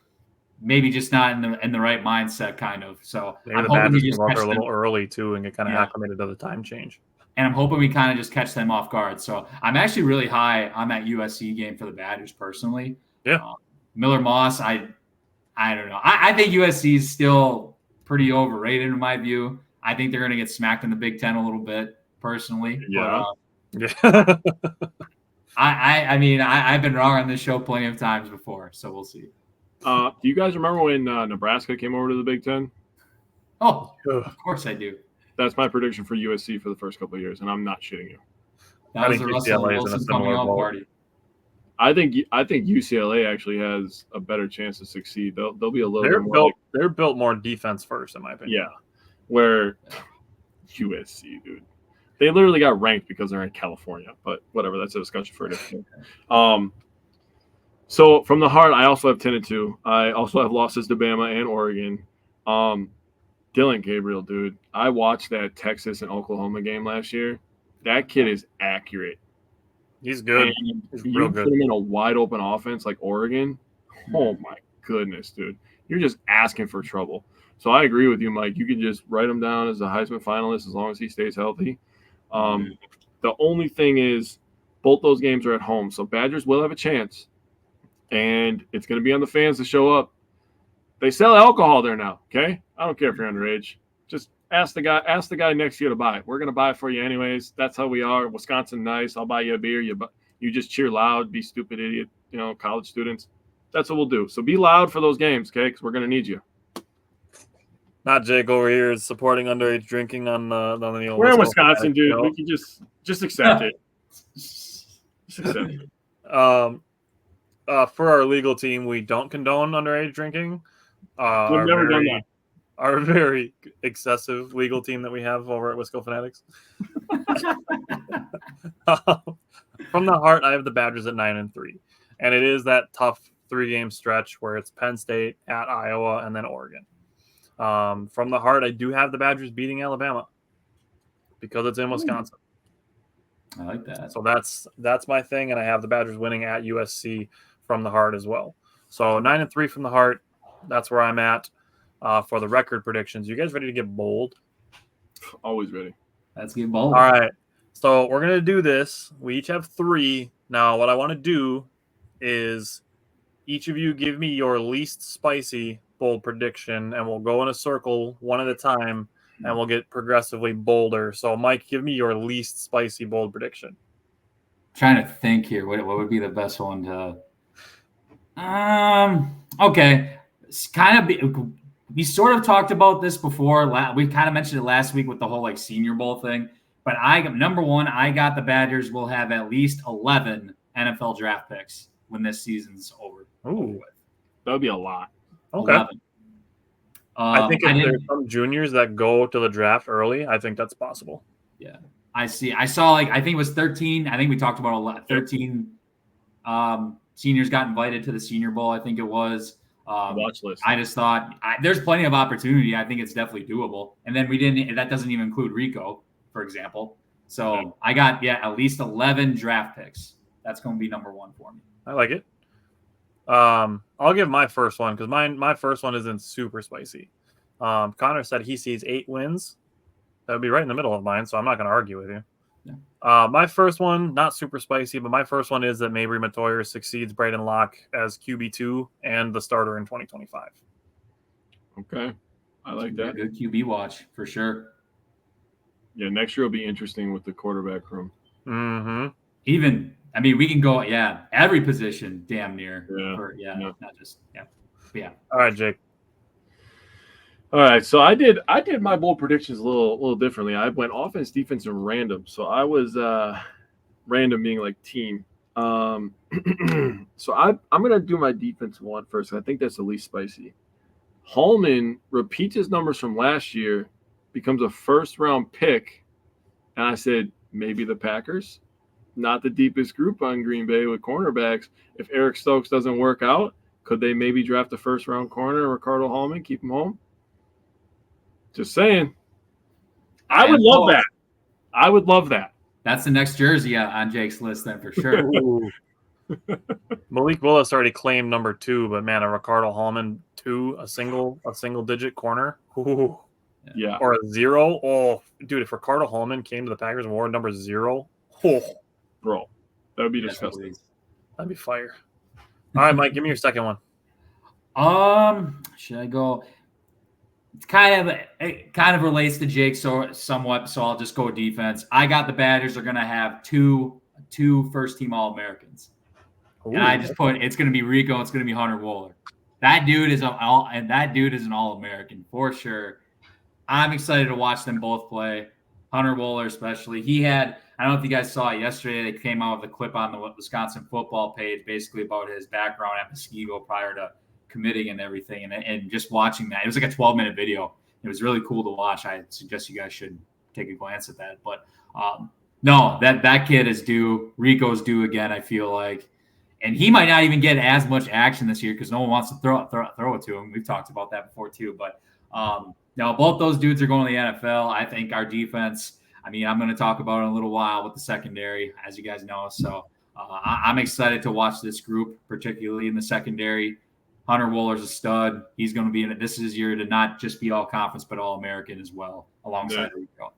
maybe just not in the right mindset, kind of. So maybe the Badgers can go out there a little early too and get kind of acclimated to the time change. And I'm hoping we kind of just catch them off guard. So I'm actually really high on that USC game for the Badgers personally. Yeah. Miller Moss, I don't know. I think USC is still pretty overrated in my view. I think they're going to get smacked in the Big Ten a little bit personally. Yeah. But, I mean, I've been wrong on this show plenty of times before, so we'll see. Do you guys remember when Nebraska came over to the Big Ten? Oh, of course I do. That's my prediction for USC for the first couple of years, and I'm not shitting you. That was the Russell Wilson coming out party. I think UCLA actually has a better chance to succeed. They'll be a little bit more. They're built more defense first, in my opinion. Yeah, where USC, dude, they literally got ranked because they're in California. But whatever, that's a discussion for a different day. So from the heart, I also have 10-2. I also have losses to Bama and Oregon. Dylan Gabriel, dude, I watched that Texas and Oklahoma game last year. That kid is accurate. He's good. And He's you real put good. him in a wide open offense like Oregon. Oh my goodness, dude. You're just asking for trouble. So I agree with you, Mike. You can just write him down as a Heisman finalist as long as he stays healthy. The only thing is both those games are at home. So Badgers will have a chance. And it's going to be on the fans to show up. They sell alcohol there now, okay? I don't care if you're underage. Just ask the guy next to you to buy it. We're going to buy it for you anyways. That's how we are. Wisconsin nice. I'll buy you a beer. You just cheer loud, be stupid idiot, college students. That's what we'll do. So be loud for those games, okay? Because we're going to need you. Not Jake over here is supporting underage drinking on the We're in Wisconsin, dude. We can just accept it. Just accept it. For our legal team, we don't condone underage drinking. We've never done that. Our very excessive legal team that we have over at Wisco Fanatics. From the heart, I have the Badgers at 9-3, and it is that tough 3-game stretch where it's Penn State, at Iowa, and then Oregon. From the heart, I do have the Badgers beating Alabama because it's in Wisconsin. I like that. So that's my thing, and I have the Badgers winning at USC from the heart as well. So 9-3 from the heart. That's where I'm at for the record predictions. You guys ready to get bold? Always ready. Let's get bold. All right. So we're gonna do this. We each have 3. Now, what I want to do is each of you give me your least spicy bold prediction, and we'll go in a circle one at a time, and we'll get progressively bolder. So, Mike, give me your least spicy bold prediction. Trying to think here. What would be the best one to? Okay. It's kind of we sort of talked about this before. We kind of mentioned it last week with the whole Senior Bowl thing. But number one, I got the Badgers will have at least 11 NFL draft picks when this season's over. Ooh, that would be a lot. Okay. 11. I think if there's some juniors that go to the draft early, I think that's possible. Yeah, I see. I saw I think it was 13. I think we talked about a lot. 13 seniors got invited to the Senior Bowl. I think it was. Watch list. I just thought there's plenty of opportunity. I think it's definitely doable. And then that doesn't even include Rico, for example. So I got at least 11 draft picks. That's going to be number one for me. I like it. I'll give my first one because my first one isn't super spicy. Connor said he sees 8 wins. That would be right in the middle of mine, so I'm not going to argue with you. Yeah. My first one, not super spicy, but my first one is that Mabry Matoyer succeeds Braden Locke as QB2 and the starter in 2025. Okay. I like that. Good QB watch for sure. Yeah, next year will be interesting with the quarterback room. Mm-hmm. We can go, every position damn near. Not just, yeah. All right, Jake. All right, so I did my bold predictions a little differently. I went offense, defense, and random. So I was random being like team. So I'm gonna do my defense one first. I think that's the least spicy. Hallman repeats his numbers from last year, becomes a first-round pick, and I said maybe the Packers. Not the deepest group on Green Bay with cornerbacks. If Eric Stokes doesn't work out, could they maybe draft a first-round corner, Ricardo Hallman, keep him home? Just saying. I would love that. That's the next jersey on Jake's list then for sure. Malik Willis already claimed number 2, but man, a Ricardo Hallman 2, a single digit corner. Ooh. Yeah. Or a 0. Oh, dude, if Ricardo Hallman came to the Packers and wore number 0, bro, that would be disgusting. That'd be fire. All right, Mike, give me your second one. Should I go? It kind of relates to Jake somewhat, so I'll just go defense. I got the Badgers are going to have two first-team All-Americans. Ooh, and I just put it's going to be Rico and it's going to be Hunter Wohler. That dude is an All-American for sure. I'm excited to watch them both play. Hunter Wohler especially. I don't know if you guys saw it yesterday. They came out with a clip on the Wisconsin football page basically about his background at Muskego prior to committing and everything. And just watching that, it was like a 12-minute video. It was really cool to watch. I suggest you guys should take a glance at that. But no, that kid is due. Rico's due again, I feel like. And he might not even get as much action this year because no one wants to throw it to him. We've talked about that before too. But no, both those dudes are going to the NFL. I think our defense, I mean, I'm going to talk about it in a little while with the secondary, as you guys know. So I'm excited to watch this group, particularly in the secondary. Hunter Wooler's a stud. He's going to be in it. This is his year to not just be all conference, but all American as well, alongside Rico.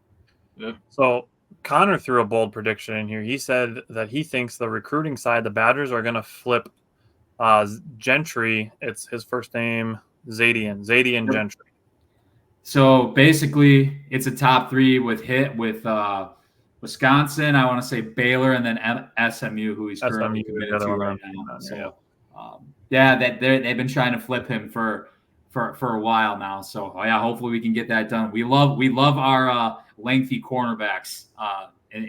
Yeah. So Connor threw a bold prediction in here. He said that he thinks the recruiting side, the Badgers are going to flip Gentry. It's his first name, Zadian Gentry. So basically, it's a top three with Wisconsin. I want to say Baylor, and then SMU, who he's currently committed to right now. So, they've been trying to flip him for a while now. So, hopefully we can get that done. We love our lengthy cornerbacks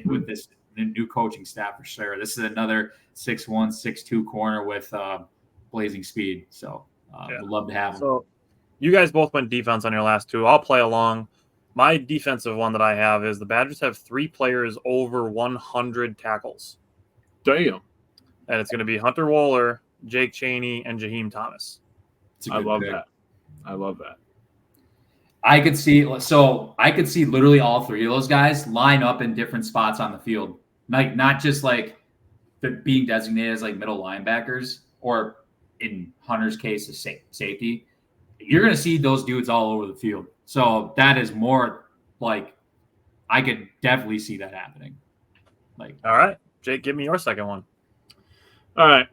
with this new coaching staff for sure. This is another 6'1", 6'2" corner with blazing speed. So, we'd love to have him. So, you guys both went defense on your last two. I'll play along. My defensive one that I have is the Badgers have 3 players over 100 tackles. Damn. And it's going to be Hunter Wooler, Jake Chaney, and Jaheim Thomas. I love that. I could see literally all 3 of those guys line up in different spots on the field. Like, not just like being designated as like middle linebackers, or in Hunter's case, a safety. You're going to see those dudes all over the field. So that is more like, I could definitely see that happening. Like, all right, Jake, give me your second one. All right.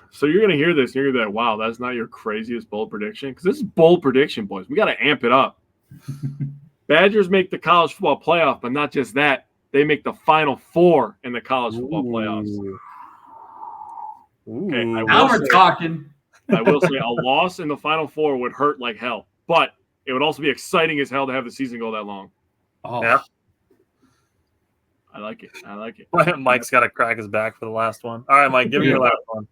So you're going to hear this. You're going to be like, wow, that's not your craziest bold prediction. Because this is bold prediction, boys. We got to amp it up. Badgers make the college football playoff, but not just that. They make the Final Four in the college football playoffs. Okay, now we're talking. I will say a loss in the Final Four would hurt like hell, but it would also be exciting as hell to have the season go that long. Oh, yeah. I like it. Mike's got to crack his back for the last one. All right, Mike, give me your last one.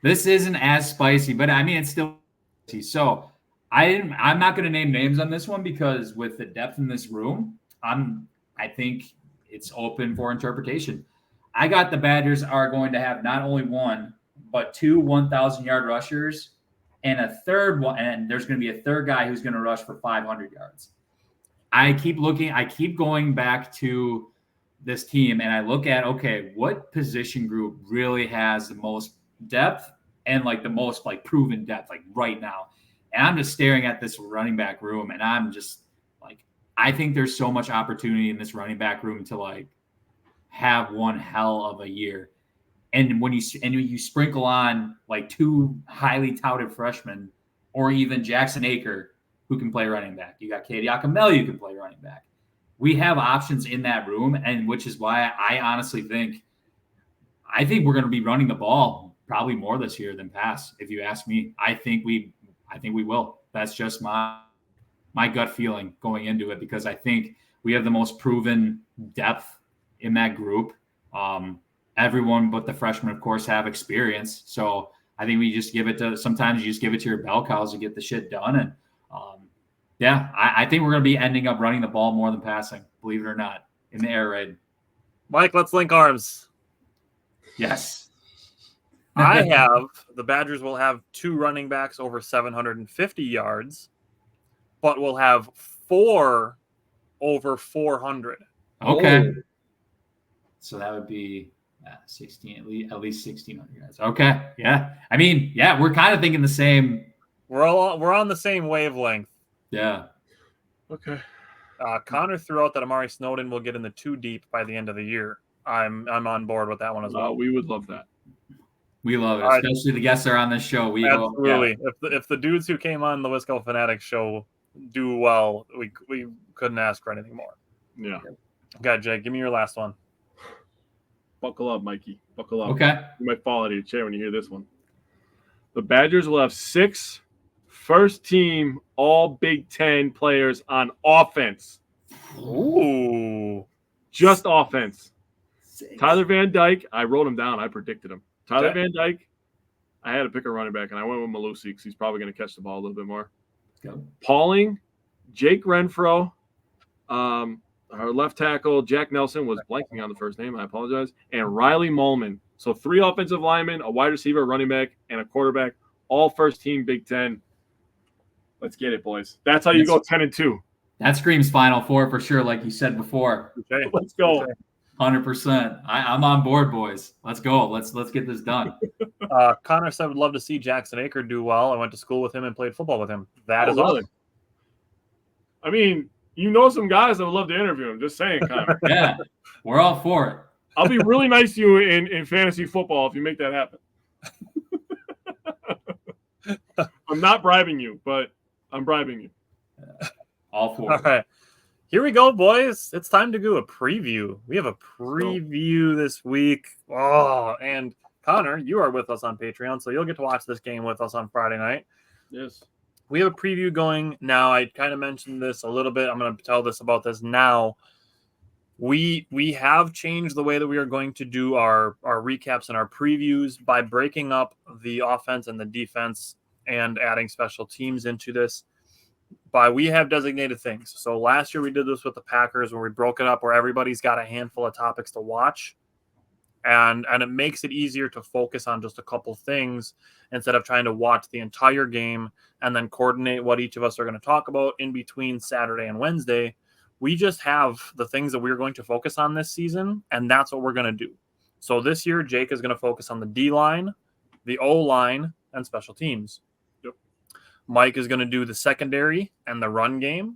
This isn't as spicy, but I mean, it's still spicy. So I'm not going to name names on this one because with the depth in this room, I think it's open for interpretation. I got the Badgers are going to have not only one, but 2 1,000-yard rushers and a third one. And there's going to be a third guy who's going to rush for 500 yards. I keep going back to this team and I look at, okay, what position group really has the most depth and like the most like proven depth like right now. And I'm just staring at this running back room and I'm just like, I think there's so much opportunity in this running back room to like have one hell of a year. And when you sprinkle on like 2 highly touted freshmen or even Jackson Aker, who can play running back. You got Katie Akameli, who can play running back. We have options in that room, and which is why I honestly think we're going to be running the ball probably more this year than pass. If you ask me, I think we will. That's just my gut feeling going into it because I think we have the most proven depth in that group. Everyone but the freshmen, of course, have experience. So I think we just sometimes you just give it to your bell cows to get the shit done. And I think we're going to be ending up running the ball more than passing, believe it or not, in the air raid. Mike, let's link arms. Yes. I have the Badgers will have 2 running backs over 750 yards, but will have 4 over 400. Okay. Oh. So that would be 16, at least 1,600 yards. Okay. Yeah. I mean, yeah, we're kind of thinking the same. We're on the same wavelength. Yeah. Okay. Connor threw out that Amari Snowden will get in the 2 deep by the end of the year. I'm on board with that one as well. We would love that. We love it, especially the guests that are on this show. Absolutely. If the dudes who came on the Wisco Fanatics show do well, we couldn't ask for anything more. Yeah. Okay, Jake, give me your last one. Buckle up, Mikey. Buckle up. Okay. You might fall out of your chair when you hear this one. The Badgers will have 6 first-team all Big Ten players on offense. Ooh. Just offense. 6. Tyler Van Dyke, I wrote him down. I predicted him. Tyler Van Dyke, I had to pick a running back, and I went with Malusi because he's probably going to catch the ball a little bit more. Go. Pauling, Jake Renfro, our left tackle, Jack Nelson, was blanking on the first name. I apologize. And Riley Mullman. So 3 offensive linemen, a wide receiver, a running back, and a quarterback, all first-team Big Ten. Let's get it, boys. That's how you go 10-2. That screams Final Four for sure, like you said before. Okay. Let's go. 100%. I'm on board, boys. Let's go. Let's get this done. Connor said would love to see Jackson Aker do well. I went to school with him and played football with him. That is really awesome. I mean, you know some guys that would love to interview him. Just saying, Connor. Yeah, we're all for it. I'll be really nice to you in fantasy football if you make that happen. I'm not bribing you, but I'm bribing you. All for All it. right. Here we go, boys. It's time to do a preview. We have a preview this week. Oh, and Connor, you are with us on Patreon, so you'll get to watch this game with us on Friday night. Yes. We have a preview going now. I kind of mentioned this a little bit. I'm going to tell this about this now. We have changed the way that we are going to do our recaps and our previews by breaking up the offense and the defense and adding special teams into this. We have designated things. So last year we did this with the Packers where we broke it up where everybody's got a handful of topics to watch. And it makes it easier to focus on just a couple things instead of trying to watch the entire game and then coordinate what each of us are going to talk about in between Saturday and Wednesday. We just have the things that we're going to focus on this season, and that's what we're going to do. So this year, Jake is going to focus on the D-line, the O-line, and special teams. Yep. Mike is going to do the secondary and the run game,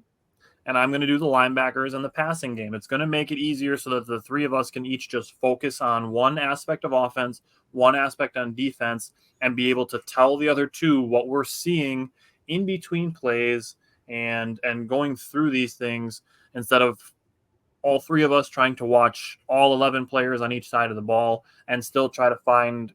and I'm going to do the linebackers and the passing game. It's going to make it easier so that the three of us can each just focus on one aspect of offense, one aspect on defense, and be able to tell the other two what we're seeing in between plays and going through these things instead of all three of us trying to watch all 11 players on each side of the ball and still try to find,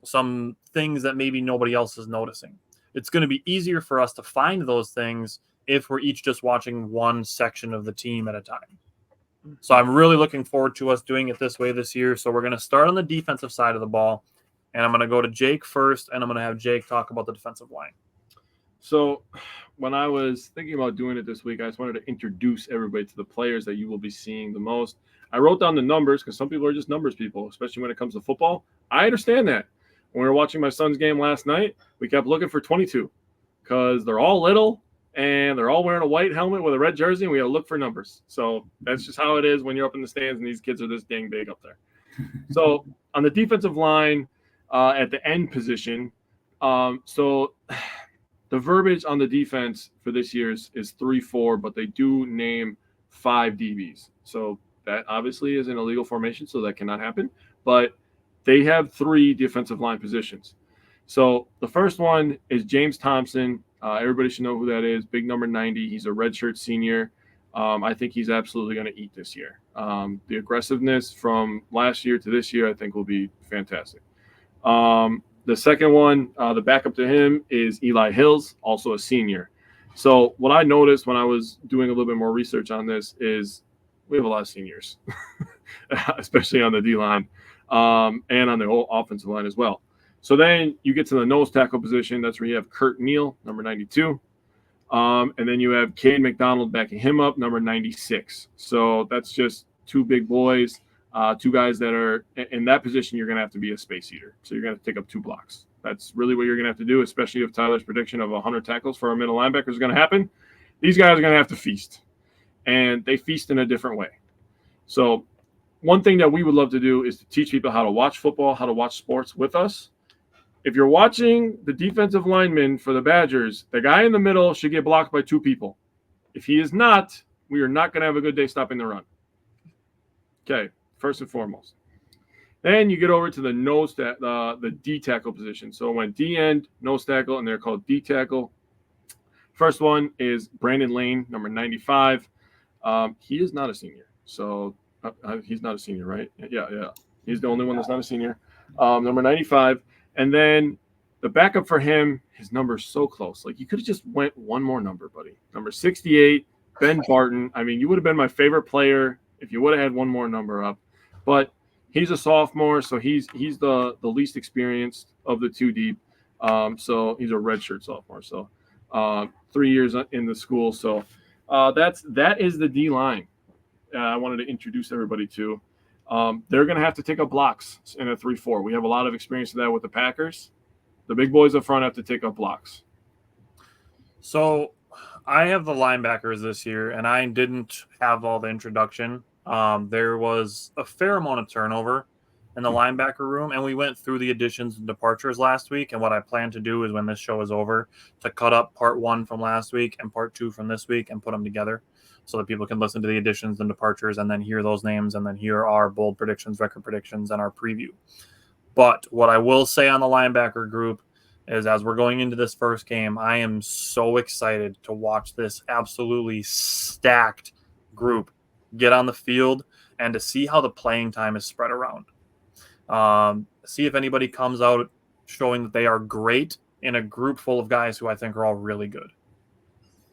some things that maybe nobody else is noticing. It's going to be easier for us to find those things if we're each just watching one section of the team at a time. So I'm really looking forward to us doing it this way this year. So we're going to start on the defensive side of the ball, and I'm going to go to Jake first, and I'm going to have Jake talk about the defensive line. So when I was thinking about doing it this week, I just wanted to introduce everybody to the players that you will be seeing the most. I wrote down the numbers because some people are just numbers people, especially when it comes to football. I understand that. When we were watching my son's game last night, we kept looking for 22 because they're all little and they're all wearing a white helmet with a red jersey, and we got to look for numbers. So that's just how it is when you're up in the stands and these kids are this dang big up there. So on the defensive line at the end position, the verbiage on the defense for this year is 3-4, but they do name 5 DBs. So that obviously is an illegal formation, so that cannot happen. But they have 3 defensive line positions. So the first one is James Thompson. Everybody should know who that is. Big number 90. He's a redshirt senior. I think he's absolutely going to eat this year. The aggressiveness from last year to this year, I think, will be fantastic. The second one, the backup to him is Eli Hills, also a senior. So what I noticed when I was doing a little bit more research on this is we have a lot of seniors, especially on the D-line and on the whole offensive line as well. So then you get to the nose tackle position. That's where you have Kurt Neal, number 92. And then you have Cade McDonald backing him up, number 96. So that's just 2 big boys. 2 guys that are in that position, you're going to have to be a space eater. So you're going to take up 2 blocks. That's really what you're going to have to do, especially if Tyler's prediction of 100 tackles for a middle linebacker is going to happen. These guys are going to have to feast, and they feast in a different way. So one thing that we would love to do is to teach people how to watch football, how to watch sports with us. If you're watching the defensive lineman for the Badgers, the guy in the middle should get blocked by 2 people. If he is not, we are not going to have a good day stopping the run. Okay. First and foremost. Then you get over to the D tackle position. So when D end, nose tackle, and they're called D tackle. First one is Brandon Lane, number 95. He is not a senior. So he's not a senior, right? Yeah. He's the only one that's not a senior. Number 95. And then the backup for him, his number's so close. Like, you could have just went one more number, buddy. Number 68, Ben Barton. I mean, you would have been my favorite player if you would have had one more number up. But he's a sophomore, so he's the least experienced of the 2 deep. So he's a redshirt sophomore. So 3 years in the school. So that is the D line. I wanted to introduce everybody to. They're going to have to take up blocks in a 3-4. We have a lot of experience with that with the Packers. The big boys up front have to take up blocks. So I have the linebackers this year, and I didn't have all the introduction. There was a fair amount of turnover in the linebacker room, and we went through the additions and departures last week. And what I plan to do is when this show is over, to cut up part 1 from last week and part 2 from this week and put them together so that people can listen to the additions and departures and then hear those names and then hear our bold predictions, record predictions, and our preview. But what I will say on the linebacker group is as we're going into this first game, I am so excited to watch this absolutely stacked group get on the field and to see how the playing time is spread around. See if anybody comes out showing that they are great in a group full of guys who I think are all really good.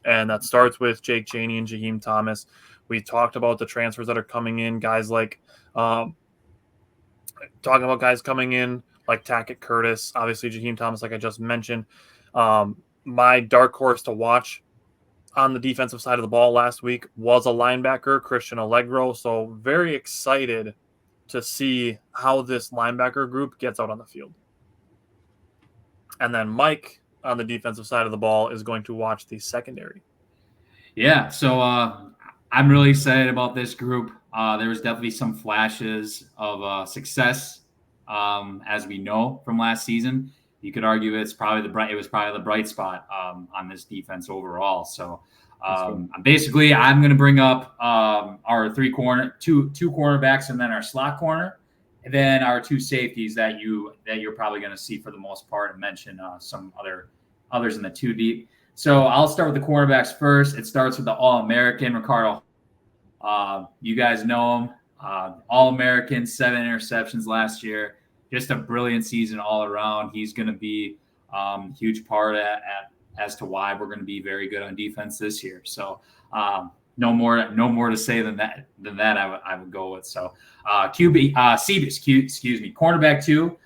And that starts with Jake Chaney and Jaheim Thomas. We talked about the transfers that are coming in, guys like talking about guys coming in like Tackett Curtis, obviously Jaheim Thomas, like I just mentioned. My dark horse to watch on the defensive side of the ball last week was a linebacker, Christian Allegro. So very excited to see how this linebacker group gets out on the field. And then Mike on the defensive side of the ball is going to watch the secondary. Yeah, so I'm really excited about this group. There was definitely some flashes of success, as we know from last season. You could argue it was probably the bright spot on this defense overall. So basically, I'm going to bring up our two cornerbacks, and then our slot corner, and then our 2 safeties that you're probably going to see for the most part, and mention some others in the 2 deep. So I'll start with the cornerbacks first. It starts with the All-American Ricardo. You guys know him. All-American, 7 interceptions last year. Just a brilliant season all around. He's going to be a huge part as to why we're going to be very good on defense this year. So no more to say than that. I would go with. So cornerback 2.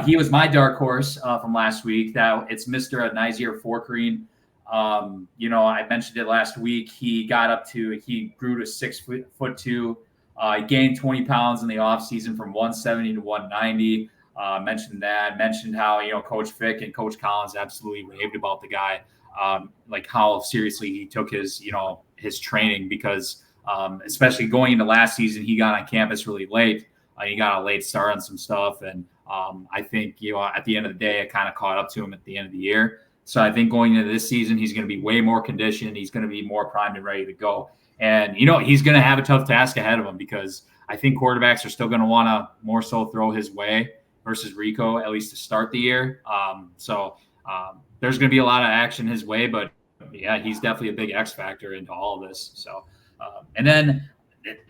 He was my dark horse from last week. That it's Mr. Nizir Forkreen. I mentioned it last week. He grew to 6'2". He gained 20 pounds in the offseason from 170 to 190. Mentioned how, Coach Fick and Coach Collins absolutely raved about the guy, like how seriously he took his training because especially going into last season, he got on campus really late. He got a late start on some stuff. And I think, at the end of the day, it kind of caught up to him at the end of the year. So I think going into this season, he's going to be way more conditioned. He's going to be more primed and ready to go. And, he's going to have a tough task ahead of him because I think quarterbacks are still going to want to more so throw his way versus Rico, at least to start the year. There's going to be a lot of action his way, but yeah, he's definitely a big X factor into all of this. So, and then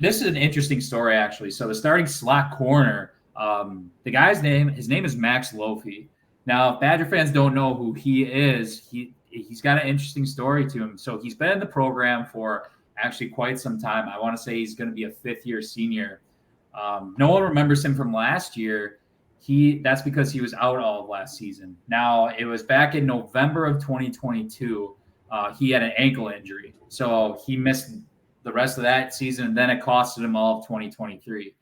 this is an interesting story, actually. So the starting slot corner, the guy's name is Max Lofi. Now, if Badger fans don't know who he is, he's got an interesting story to him. So he's been in the program for actually quite some time. I want to say he's going to be a 5th-year senior. No one remembers him from last year. That's because he was out all of last season. Now, it was back in November of 2022. He had an ankle injury. So he missed the rest of that season, and then it costed him all of 2023.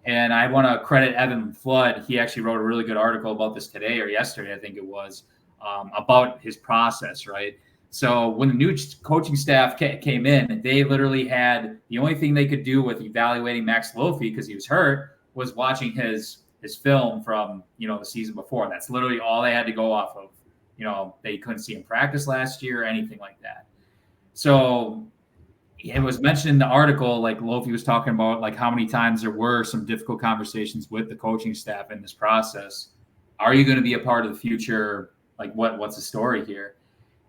And I want to credit Evan Flood. He actually wrote a really good article about this today or yesterday, I think it was, about his process, right? So when the new coaching staff came in, they literally had the only thing they could do with evaluating Max Lofi because he was hurt was watching his film from, the season before. That's literally all they had to go off of. They couldn't see him practice last year or anything like that. So it was mentioned in the article, like Lofi was talking about, like how many times there were some difficult conversations with the coaching staff in this process. Are you going to be a part of the future? Like what's the story here?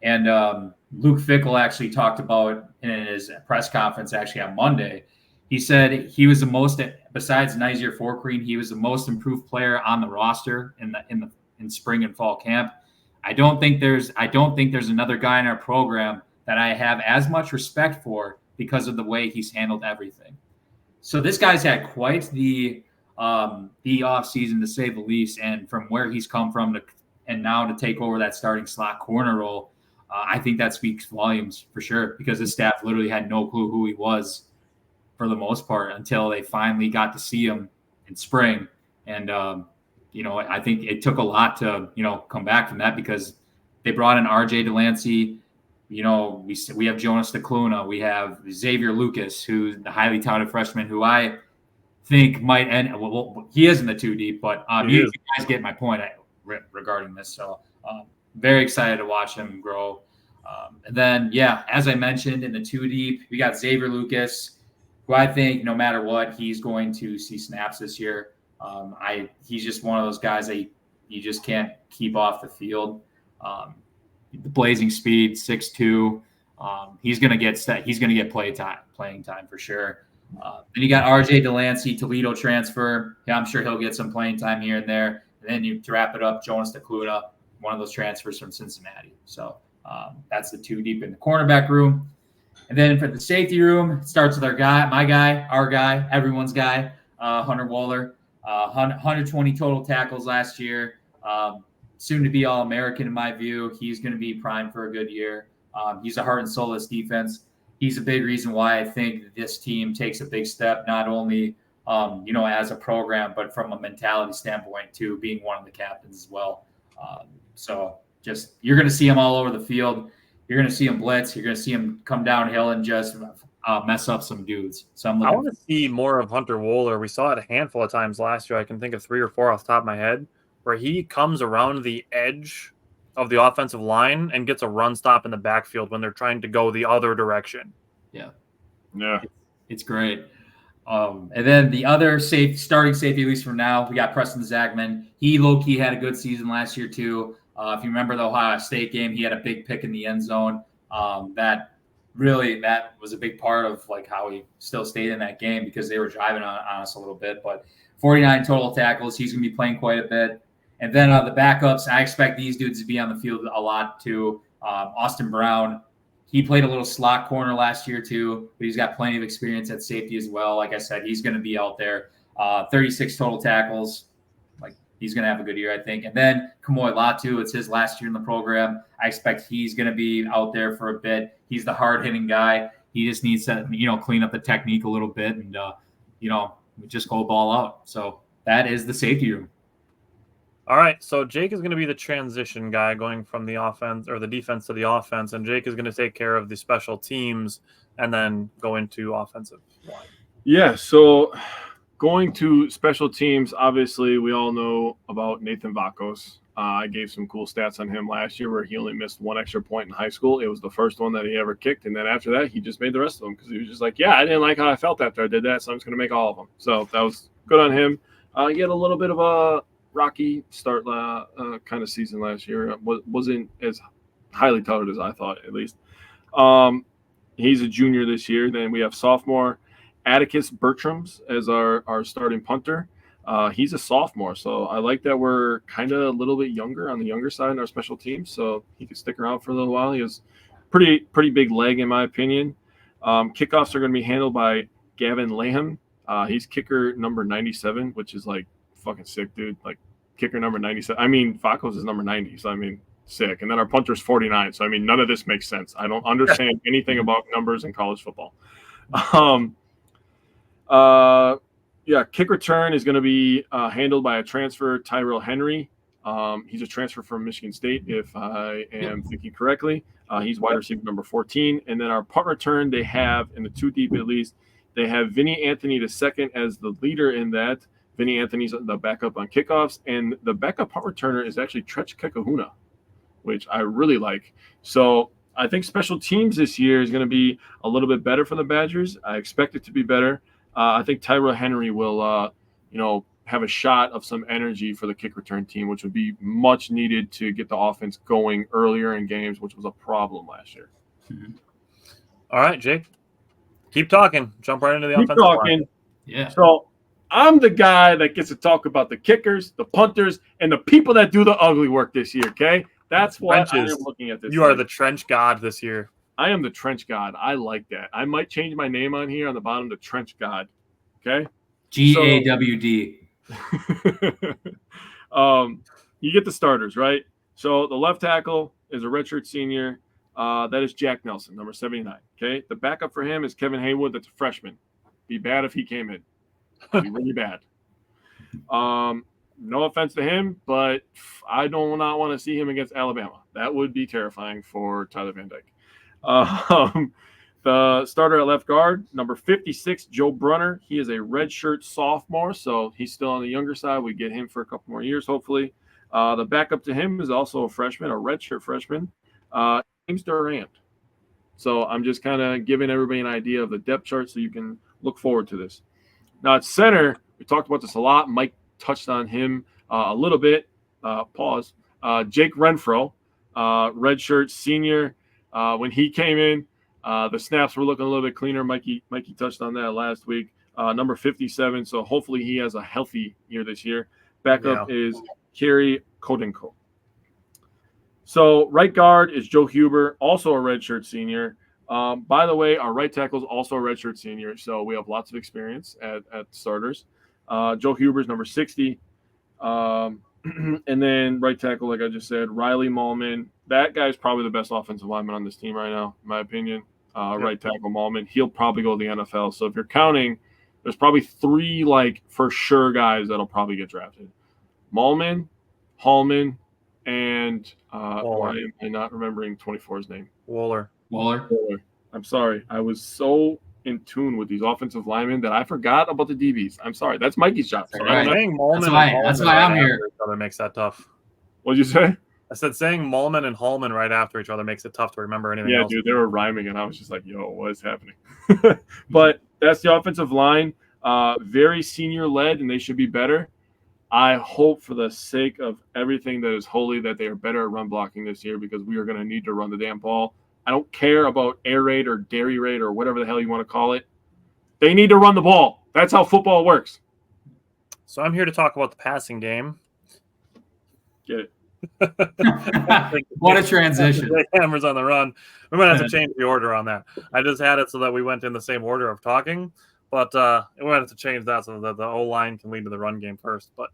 And Luke Fickell actually talked about in his press conference actually on Monday. He said he was the most, besides Nizir Forkreen, he was the most improved player on the roster in spring and fall camp. I don't think there's another guy in our program that I have as much respect for because of the way he's handled everything. So this guy's had quite the off season, to say the least, and from where he's come from and now to take over that starting slot corner role, I think that speaks volumes for sure because the staff literally had no clue who he was for the most part until they finally got to see him in spring. And, I think it took a lot to, come back from that because they brought in RJ Delancey. we have Jonas DeCluna. We have Xavier Lucas, who's the highly touted freshman who I think might end. Well, he is in the 2 deep, but you guys get my point regarding this. So very excited to watch him grow. And then, as I mentioned, in the 2 deep, we got Xavier Lucas, who I think no matter what, he's going to see snaps this year. He's just one of those guys that you just can't keep off the field. The blazing speed, 6'2". He's going to get playing time for sure. Then you got RJ Delancey, Toledo transfer. Yeah, I'm sure he'll get some playing time here and there. And then to wrap it up, Jonas DeCluna, one of those transfers from Cincinnati. So that's the 2 deep in the cornerback room. And then for the safety room, it starts with our guy, everyone's guy, Hunter Wohler. 120 total tackles last year. Soon to be All-American in my view. He's going to be primed for a good year. He's a heart and soul of this defense. He's a big reason why I think this team takes a big step, not only as a program, but from a mentality standpoint too, being one of the captains as well. So just you're going to see him all over the field. You're going to see him blitz. You're going to see him come downhill and just mess up some dudes. So I want to see more of Hunter Wohler. We saw it a handful of times last year. I can think of 3 or 4 off the top of my head, where he comes around the edge of the offensive line and gets a run stop in the backfield when they're trying to go the other direction. Yeah. It's great. And then the other starting safety, at least from now, we got Preston Zachman. He low-key had a good season last year too. If you remember the Ohio State game, he had a big pick in the end zone. That was a big part of like how he still stayed in that game because they were driving on us a little bit. But 49 total tackles. He's going to be playing quite a bit. And then the backups, I expect these dudes to be on the field a lot too. Austin Brown, he played a little slot corner last year too, but he's got plenty of experience at safety as well. Like I said, he's going to be out there. 36 total tackles. Like he's going to have a good year, I think. And then Kamoy Latu, it's his last year in the program. I expect he's going to be out there for a bit. He's the hard-hitting guy. He just needs to, clean up the technique a little bit and, just go ball out. So that is the safety room. All right, so Jake is going to be the transition guy going from the offense or the defense to the offense, and Jake is going to take care of the special teams and then go into offensive line. Yeah, so going to special teams, obviously we all know about Nathan Vakos. I gave some cool stats on him last year where he only missed 1 extra point in high school. It was the first one that he ever kicked, and then after that, he just made the rest of them because he was just like, yeah, I didn't like how I felt after I did that, so I'm just going to make all of them. So that was good on him. He had a little bit of a rocky start kind of season last year. Wasn't as highly touted as I thought, at least. He's a junior this year. Then we have sophomore Atticus Bertrams as our starting punter. He's a sophomore, so I like that we're kind of a little bit younger on the younger side in our special teams, so he could stick around for a little while. He has pretty big leg in my opinion. Kickoffs are going to be handled by Gavin Laham. He's kicker number 97, which is like fucking sick, dude. Like kicker number 97. I mean, Vakos is number 90, so I mean, sick. And then our punter's 49. So I mean, none of this makes sense. I don't understand anything about numbers in college football. Kick return is going to be handled by a transfer, Tyrell Henry. He's a transfer from Michigan State, if I am thinking correctly. He's wide receiver number 14. And then our punt return, they have in the 2 deep at least, they have Vinny Anthony II as the leader in that. Vinny Anthony's the backup on kickoffs, and the backup punt returner is actually Trech Kekahuna, which I really like. So I think special teams this year is going to be a little bit better for the Badgers. I expect it to be better. I think Tyrell Henry will, have a shot of some energy for the kick return team, which would be much needed to get the offense going earlier in games, which was a problem last year. Mm-hmm. All right, Jake. Keep talking. Jump right into the offensive line. Yeah. So I'm the guy that gets to talk about the kickers, the punters, and the people that do the ugly work this year, okay? That's what I am looking at this. You are the trench god this year. I am the trench god. I like that. I might change my name on here on the bottom to trench god, okay? GAWD. You get the starters, right? So the left tackle is a redshirt senior. That is Jack Nelson, number 79, okay? The backup for him is Kevin Haywood. That's a freshman. Be bad if he came in. Be really bad. No offense to him, but I do not want to see him against Alabama. That would be terrifying for Tyler Van Dyke. The starter at left guard, number 56, Joe Brunner. He is a redshirt sophomore, so he's still on the younger side. We get him for a couple more years, hopefully. The backup to him is also a freshman, a redshirt freshman, James Durant. So I'm just kind of giving everybody an idea of the depth chart so you can look forward to this. Now at center, we talked about this a lot. Mike touched on him a little bit. Jake Renfro, redshirt senior. When he came in, the snaps were looking a little bit cleaner. Mikey touched on that last week. Number 57. So hopefully he has a healthy year this year. Backup is Kerry Kodenko. So right guard is Joe Huber, also a redshirt senior. By the way, our right tackle is also a redshirt senior, so we have lots of experience at starters. Joe Huber is number 60. And then right tackle, like I just said, Riley Mallman. That guy's probably the best offensive lineman on this team right now, in my opinion. Right tackle Mallman. He'll probably go to the NFL. So if you're counting, there's probably 3 for sure guys that'll probably get drafted. Mallman, Hallman, and why am I not remembering 24's name? Waller. I'm sorry. I was so in tune with these offensive linemen that I forgot about the DBs. I'm sorry. That's Mikey's job. So right. That's why I'm here. Each other makes that tough. What'd you say? I said saying Mallman and Hallman right after each other makes it tough to remember anything else. Yeah, dude, they were rhyming, and I was just like, yo, what is happening? But that's the offensive line. Very senior-led, and they should be better. I hope for the sake of everything that is holy that they are better at run blocking this year because we are going to need to run the damn ball. I don't care about air raid or dairy raid or whatever the hell you want to call it. They need to run the ball. That's how football works. So I'm here to talk about the passing game. Get it. What a transition. Hammers on the run. We might have to change the order on that. I just had it so that we went in the same order of talking, but we might have to change that so that the O-line can lead to the run game first. But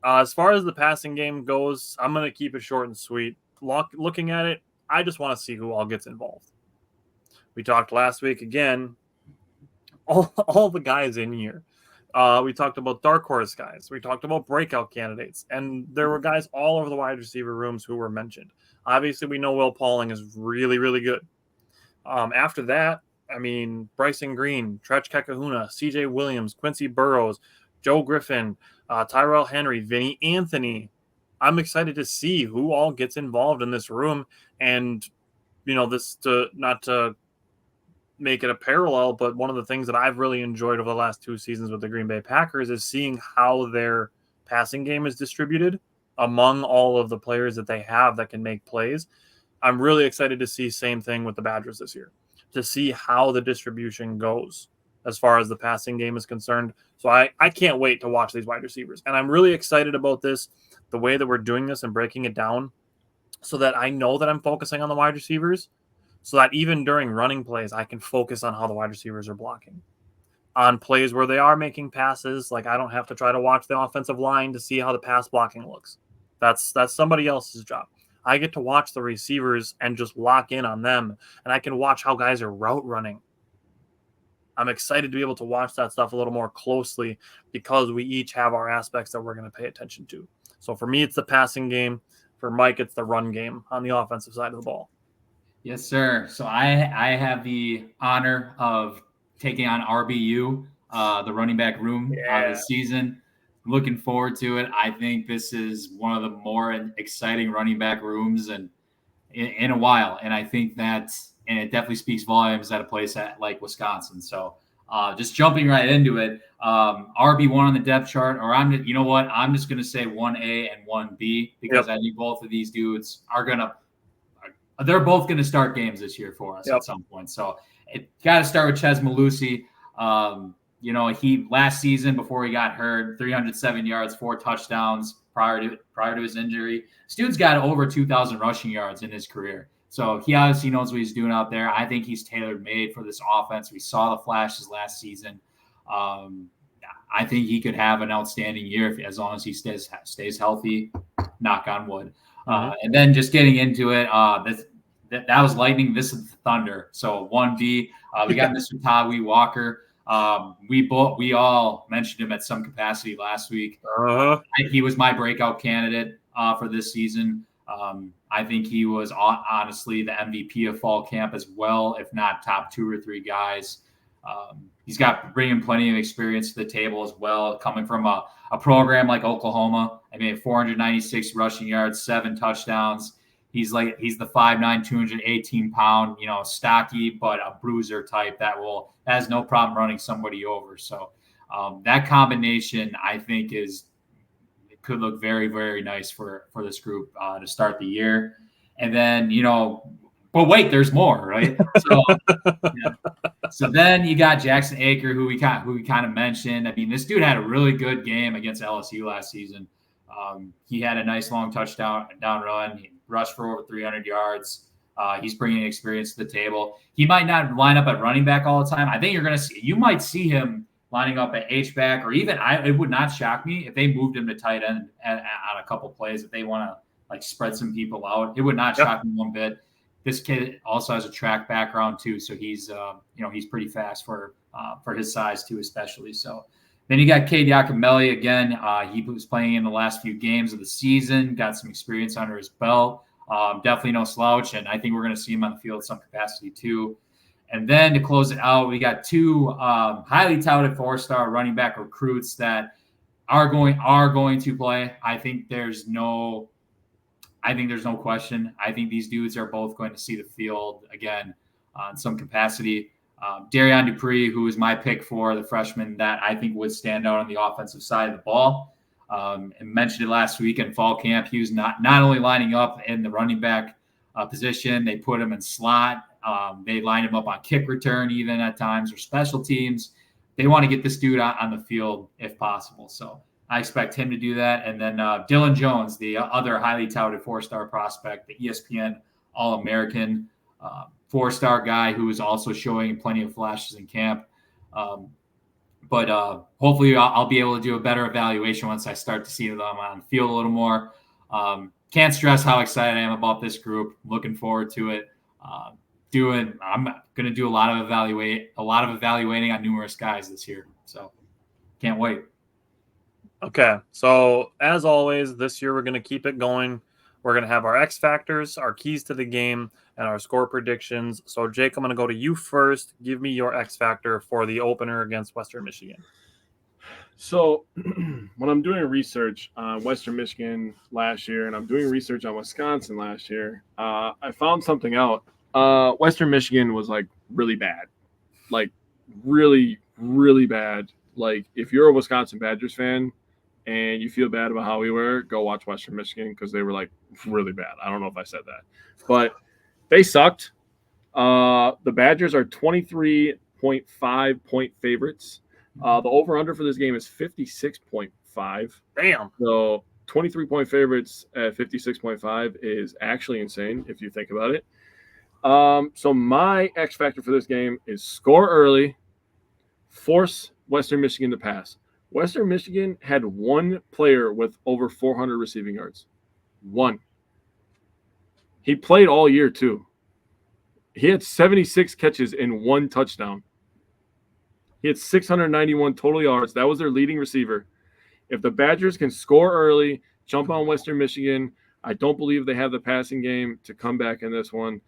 as far as the passing game goes, I'm going to keep it short and sweet. Looking at it, I just want to see who all gets involved. We talked last week again, all the guys in here. We talked about dark horse guys. We talked about breakout candidates. And there were guys all over the wide receiver rooms who were mentioned. Obviously, we know Will Pauling is really, really good. After that, I mean, Bryson Green, Tretch Kekahuna, CJ Williams, Quincy Burrows, Joe Griffin, Tyrell Henry, Vinny Anthony. I'm excited to see who all gets involved in this room. And, this not to make it a parallel, but one of the things that I've really enjoyed over the last 2 seasons with the Green Bay Packers is seeing how their passing game is distributed among all of the players that they have that can make plays. I'm really excited to see same thing with the Badgers this year, to see how the distribution goes as far as the passing game is concerned. So I can't wait to watch these wide receivers. And I'm really excited about this, the way that we're doing this and breaking it down so that I know that I'm focusing on the wide receivers, so that even during running plays, I can focus on how the wide receivers are blocking. On plays where they are making passes, I don't have to try to watch the offensive line to see how the pass blocking looks. That's somebody else's job. I get to watch the receivers and just lock in on them, and I can watch how guys are route running. I'm excited to be able to watch that stuff a little more closely because we each have our aspects that we're going to pay attention to. So for me, it's the passing game. For Mike, it's the run game on the offensive side of the ball. Yes, sir. So I have the honor of taking on RBU, the running back room this season. Looking forward to it. I think this is one of the more exciting running back rooms in a while. And I think and it definitely speaks volumes at a place like Wisconsin. So just jumping right into it, RB1 on the depth chart, or I'm just going to say 1A and 1B because I think both of these dudes they're both going to start games this year for us at some point. So it got to start with Ches Malusi. He last season before he got hurt, 307 yards, 4 touchdowns prior to his injury. This dude's got over 2,000 rushing yards in his career. So he obviously knows what he's doing out there. I think he's tailor-made for this offense. We saw the flashes last season. I think he could have an outstanding year as long as he stays healthy. Knock on wood. And then just getting into it, that was lightning. This is thunder. So 1B, we got Mr. Tawi Walker. We all mentioned him at some capacity last week. He was my breakout candidate for this season. I think he was honestly the MVP of fall camp as well, if not top 2 or 3 guys. He's bringing plenty of experience to the table as well, coming from a program like Oklahoma. I mean, 496 rushing yards, 7 touchdowns. He's the 5'9", 218-pound, stocky, but a bruiser type that has no problem running somebody over. So that combination, I think, could look very, very nice for this group to start the year. And then, but wait, there's more, right? So, so then you got Jackson Aker, who we kind of mentioned. I mean, this dude had a really good game against LSU last season. He had a nice long touchdown run. He rushed for over 300 yards. He's bringing experience to the table. He might not line up at running back all the time. I think you might see him lining up at H-back, or even it would not shock me if they moved him to tight end on a couple plays if they want to like spread some people out. It would not shock me one bit. This kid also has a track background too, so he's he's pretty fast for his size too, especially. So then you got Cade Yakimelli again. He was playing in the last few games of the season, got some experience under his belt. Definitely no slouch, and I think we're going to see him on the field in some capacity too. And then to close it out, we got 2 highly touted 4-star running back recruits that are going to play. I think there's no question. I think these dudes are both going to see the field again in some capacity. Darian Dupree, who is my pick for the freshman that I think would stand out on the offensive side of the ball. And mentioned it last week in fall camp. He was not only lining up in the running back position, they put him in slot. They lined him up on kick return even at times, or special teams. They want to get this dude on the field if possible. So I expect him to do that. And then Dylan Jones, the other highly touted 4-star prospect, the ESPN All-American 4-star guy who is also showing plenty of flashes in camp. But hopefully I'll be able to do a better evaluation once I start to see them on the field a little more. Can't stress how excited I am about this group. Looking forward to it. I'm going to do a lot of evaluating on numerous guys this year. So can't wait. Okay. So as always, this year we're going to keep it going. We're going to have our X factors, our keys to the game, and our score predictions. So Jake, I'm going to go to you first. Give me your X factor for the opener against Western Michigan. So when I'm doing research on Western Michigan last year, and I'm doing research on Wisconsin last year, I found something out. Western Michigan was like really bad, like really, really bad. Like if you're a Wisconsin Badgers fan and you feel bad about how we were, go watch Western Michigan because they were like really bad. I don't know if I said that, but they sucked. The Badgers are 23.5 point favorites. The over-under for this game is 56.5. Damn. So 23-point favorites at 56.5 is actually insane if you think about it. So my X factor for this game is score early, force Western Michigan to pass. Western Michigan had one player with over 400 receiving yards. One. He played all year too. He had 76 catches and 1 touchdown. He had 691 total yards. That was their leading receiver. If the Badgers can score early, jump on Western Michigan, I don't believe they have the passing game to come back in this one.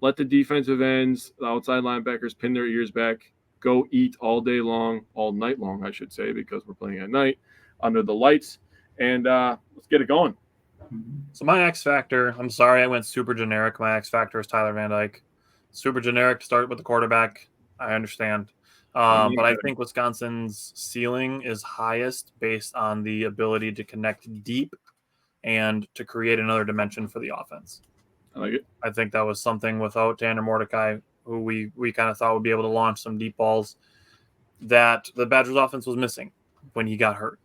Let the defensive ends, the outside linebackers, pin their ears back. Go eat all day long, all night long, I should say, because we're playing at night under the lights. And let's get it going. So my X factor, I'm sorry I went super generic. My X factor is Tyler Van Dyke. Super generic to start with the quarterback. I understand. But I think Wisconsin's ceiling is highest based on the ability to connect deep and to create another dimension for the offense. I like it. I think that was something without Tanner Mordecai, who we kind of thought would be able to launch some deep balls, that the Badgers offense was missing when he got hurt.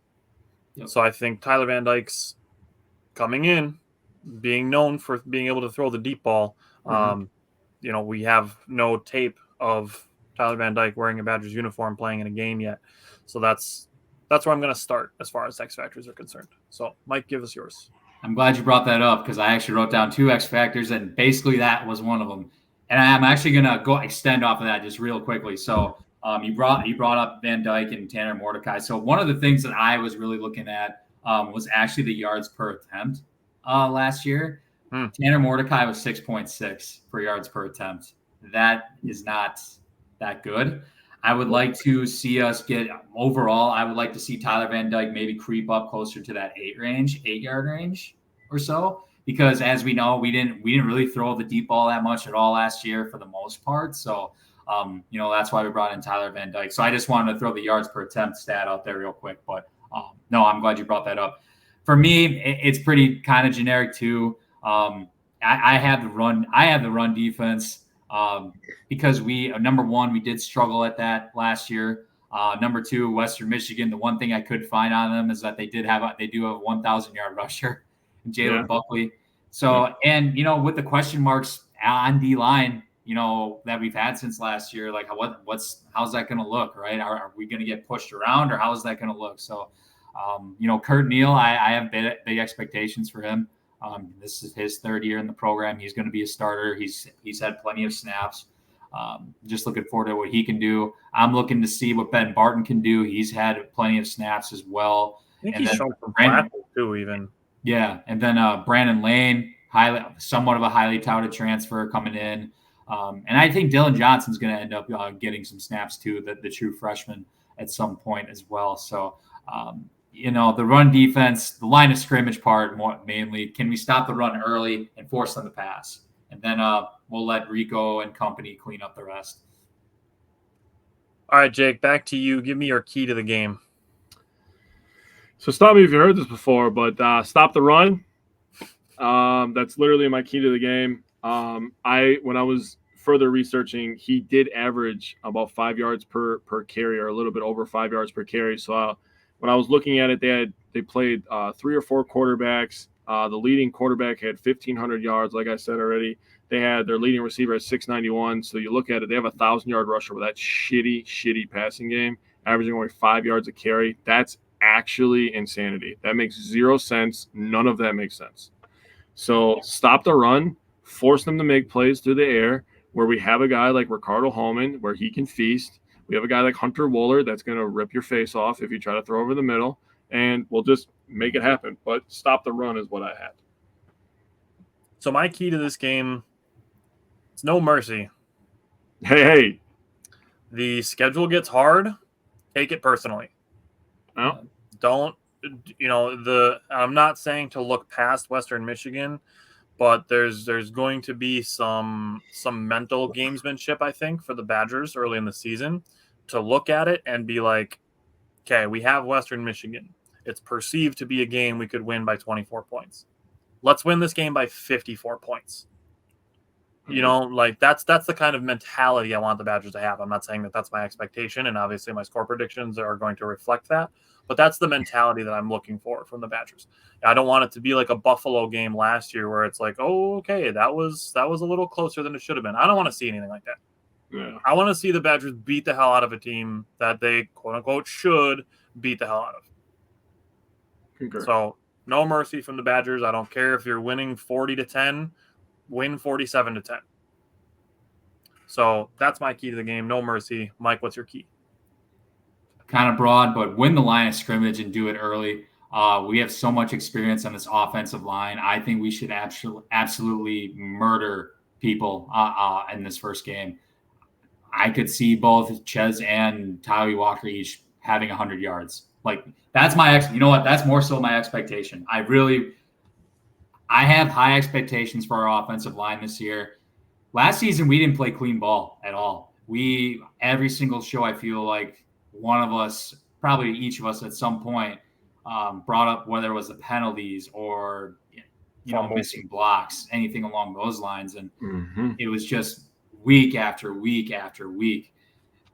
Yep. So I think Tyler Van Dyke's coming in, being known for being able to throw the deep ball. We have no tape of Tyler Van Dyke wearing a Badgers uniform playing in a game yet. So that's where I'm going to start as far as X factors are concerned. So Mike, give us yours. I'm glad you brought that up because I actually wrote down 2 X factors and basically that was one of them. And I'm actually going to go extend off of that just real quickly. So you brought up Van Dyke and Tanner Mordecai. So one of the things that I was really looking at was actually the yards per attempt last year. Tanner Mordecai was 6.6 per yards per attempt. That is not that good. I would like to see us get overall. I would like to see Tyler Van Dyke maybe creep up closer to that 8-yard range or so, because as we know, we didn't really throw the deep ball that much at all last year for the most part. So, that's why we brought in Tyler Van Dyke. So I just wanted to throw the yards per attempt stat out there real quick. But no, I'm glad you brought that up. For me, it's pretty kind of generic too. I have the run defense. Because number one, we did struggle at that last year. Number two, Western Michigan. The one thing I could find on them is that they do have a 1,000-yard rusher, Jalen Buckley. So, and with the question marks on D line, that we've had since last year, like how's that going to look, right? Are we going to get pushed around, or how is that going to look? So, Kurt Neal, I have big expectations for him. This is his third year in the program. He's going to be a starter. He's had plenty of snaps. Just looking forward to what he can do. I'm looking to see what Ben Barton can do. He's had plenty of snaps as well. I think he's shown some flashes too, even. Yeah, and then Brandon Lane, somewhat of a highly touted transfer coming in. And I think Dylan Johnson's going to end up getting some snaps too, the true freshman at some point as well. So, the run defense, the line of scrimmage part, mainly, can we stop the run early and force them to pass? And then we'll let Rico and company clean up the rest. All right, Jake, back to you. Give me your key to the game. So stop me if you heard this before, but stop the run. That's literally my key to the game. When I was further researching, he did average about 5 yards per carry, or a little bit over 5 yards per carry. So when I was looking at it, they played 3 or 4 quarterbacks. The leading quarterback had 1,500 yards, like I said already. They had their leading receiver at 691. So you look at it, they have a 1,000-yard rusher with that shitty passing game, averaging only 5 yards a carry. That's actually insanity. That makes 0 sense. None of that makes sense. So stop the run, force them to make plays through the air, where we have a guy like Ricardo Hallman where he can feast. We have a guy like Hunter Wooler that's going to rip your face off if you try to throw over the middle, and we'll just make it happen. But stop the run is what I had. So my key to this game, it's no mercy. Hey. The schedule gets hard. Take it personally. No. Don't, I'm not saying to look past Western Michigan, but there's going to be some mental gamesmanship, I think, for the Badgers early in the season, to look at it and be like, okay, we have Western Michigan. It's perceived to be a game we could win by 24 points. Let's win this game by 54 points. That's the kind of mentality I want the Badgers to have. I'm not saying that that's my expectation, and obviously my score predictions are going to reflect that. But that's the mentality that I'm looking for from the Badgers. I don't want it to be like a Buffalo game last year where it's like, oh, okay, that was a little closer than it should have been. I don't want to see anything like that. Yeah. I want to see the Badgers beat the hell out of a team that they, quote unquote, should beat the hell out of. Concur. So no mercy from the Badgers. I don't care if you're winning 40-10, win 47-10. So that's my key to the game. No mercy. Mike, what's your key? Kind of broad, but win the line of scrimmage and do it early. We have so much experience on this offensive line. I think we should absolutely murder people in this first game. I could see both Ches and Tyler Walker each having 100 yards. Like, that's that's more so my expectation. I have high expectations for our offensive line this year. Last season, we didn't play clean ball at all. Every single show, I feel like one of us, probably each of us at some point, brought up whether it was the penalties or, missing blocks, anything along those lines. And It was just week after week after week.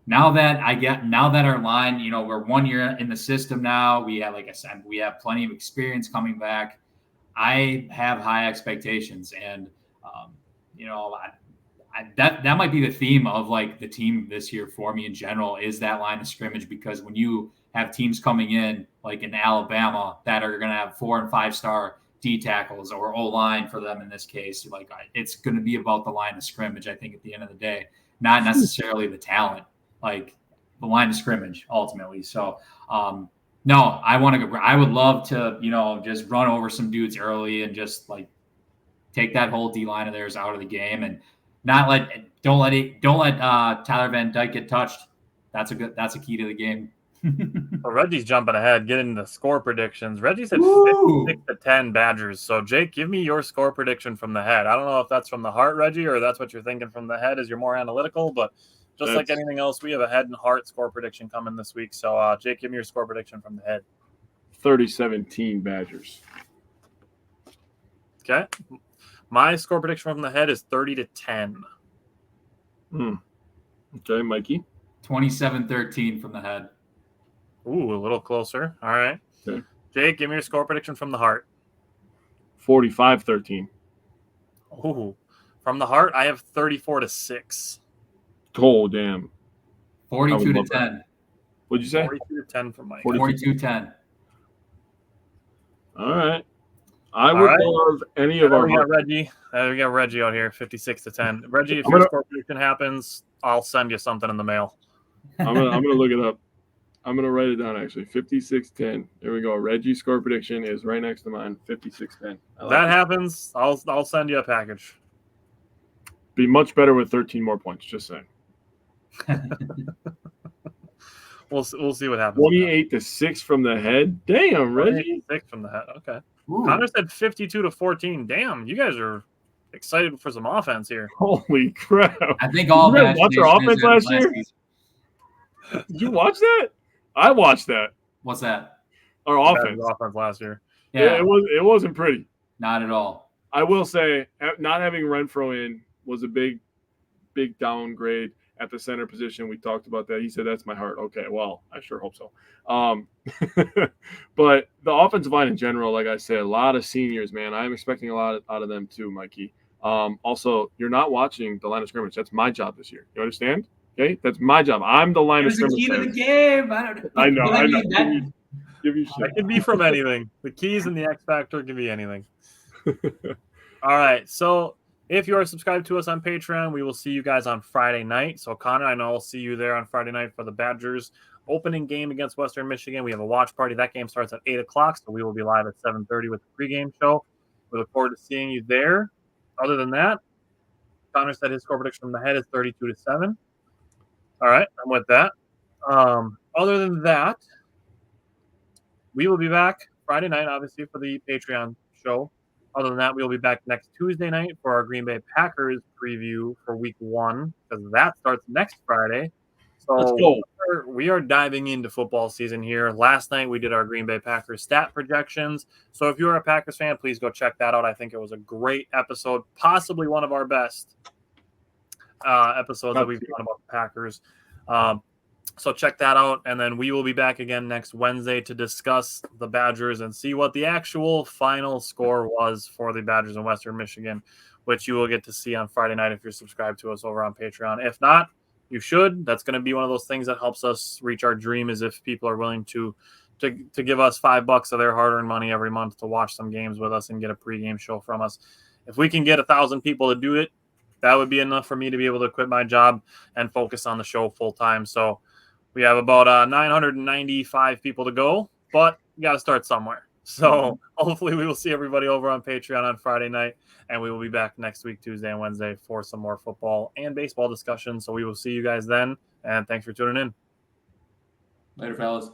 Now that our line, we're 1 year in the system now. We have, like I said, we have plenty of experience coming back. I have high expectations, and that might be the theme of like the team this year for me in general, is that line of scrimmage, because when you have teams coming in like in Alabama that are going to have 4- and 5-star D tackles, or O-line for them in this case, like it's going to be about the line of scrimmage, I think, at the end of the day, not necessarily the talent, like the line of scrimmage ultimately. So no, I would love to, just run over some dudes early and just like take that whole D line of theirs out of the game and don't let Tyler Van Dyke get touched. That's a key to the game. Well, Reggie's jumping ahead, getting the score predictions. Reggie said 56-10 Badgers. So, Jake, give me your score prediction from the head. I don't know if that's from the heart, Reggie, or that's what you're thinking from the head as you're more analytical, but just like anything else, we have a head and heart score prediction coming this week. So, Jake, give me your score prediction from the head. 30-17 Badgers. Okay. My score prediction from the head is 30-10. Okay, Mikey. 27-13 from the head. Ooh, a little closer. All right. Okay. Jake, give me your score prediction from the heart. 45-13. Ooh. From the heart, I have 34-6. Oh, damn. 42-10. What'd you say? 42-10 from Mike. 42-10. All right. I would love any of our. We got Reggie. We got Reggie out here, 56-10. Reggie, if your score prediction happens, I'll send you something in the mail. I'm gonna look it up. I'm gonna write it down actually. 56-10. There we go. Reggie's score prediction is right next to mine. 56-10. If that happens, I'll send you a package. Be much better with 13 more points. Just saying. We'll see what happens. 28-6 from the head. Damn, Reggie. 6 from the head. Okay. Ooh. Connor said 52-14. Damn, you guys are excited for some offense here. Holy crap! I think all you guys watch our offense last year. Season. Did you watch that? I watched that. What's that? Our offense last year. Yeah, it wasn't pretty. Not at all. I will say, not having Renfro in was a big downgrade at the center position. We talked about that. He said, "That's my heart." Okay, well, I sure hope so. But the offensive line in general, like I said, a lot of seniors, man. I'm expecting a lot out of them too, Mikey. Also, you're not watching the line of scrimmage. That's my job this year. You understand? Okay, that's my job. I'm the line of scrimmage. It's the key to the game. I know. Give you shit. It can be from anything. The keys and the X factor can be anything. All right. So if you are subscribed to us on Patreon, we will see you guys on Friday night. So Connor, I know I'll see you there on Friday night for the Badgers opening game against Western Michigan. We have a watch party. That game starts at 8 o'clock, so we will be live at 7:30 with the pregame show. We look forward to seeing you there. Other than that, Connor said his score prediction from the head is 32-7. All right, I'm with that. Other than that, we will be back Friday night, obviously, for the Patreon show. Other than that, we will be back next Tuesday night for our Green Bay Packers preview for Week 1, because that starts next Friday. So let's go. We are diving into football season here. Last night, we did our Green Bay Packers stat projections. So if you're a Packers fan, please go check that out. I think it was a great episode, possibly one of our best episodes that we've done about the Packers. So check that out, and then we will be back again next Wednesday to discuss the Badgers and see what the actual final score was for the Badgers in Western Michigan, which you will get to see on Friday night if you're subscribed to us over on Patreon. If not, you should. That's going to be one of those things that helps us reach our dream, is if people are willing to give us $5 of their hard-earned money every month to watch some games with us and get a pregame show from us. If we can get 1,000 people to do it, that would be enough for me to be able to quit my job and focus on the show full time. So we have about 995 people to go, but you got to start somewhere. So hopefully we will see everybody over on Patreon on Friday night, and we will be back next week, Tuesday and Wednesday, for some more football and baseball discussion. So we will see you guys then, and thanks for tuning in. Later, fellas.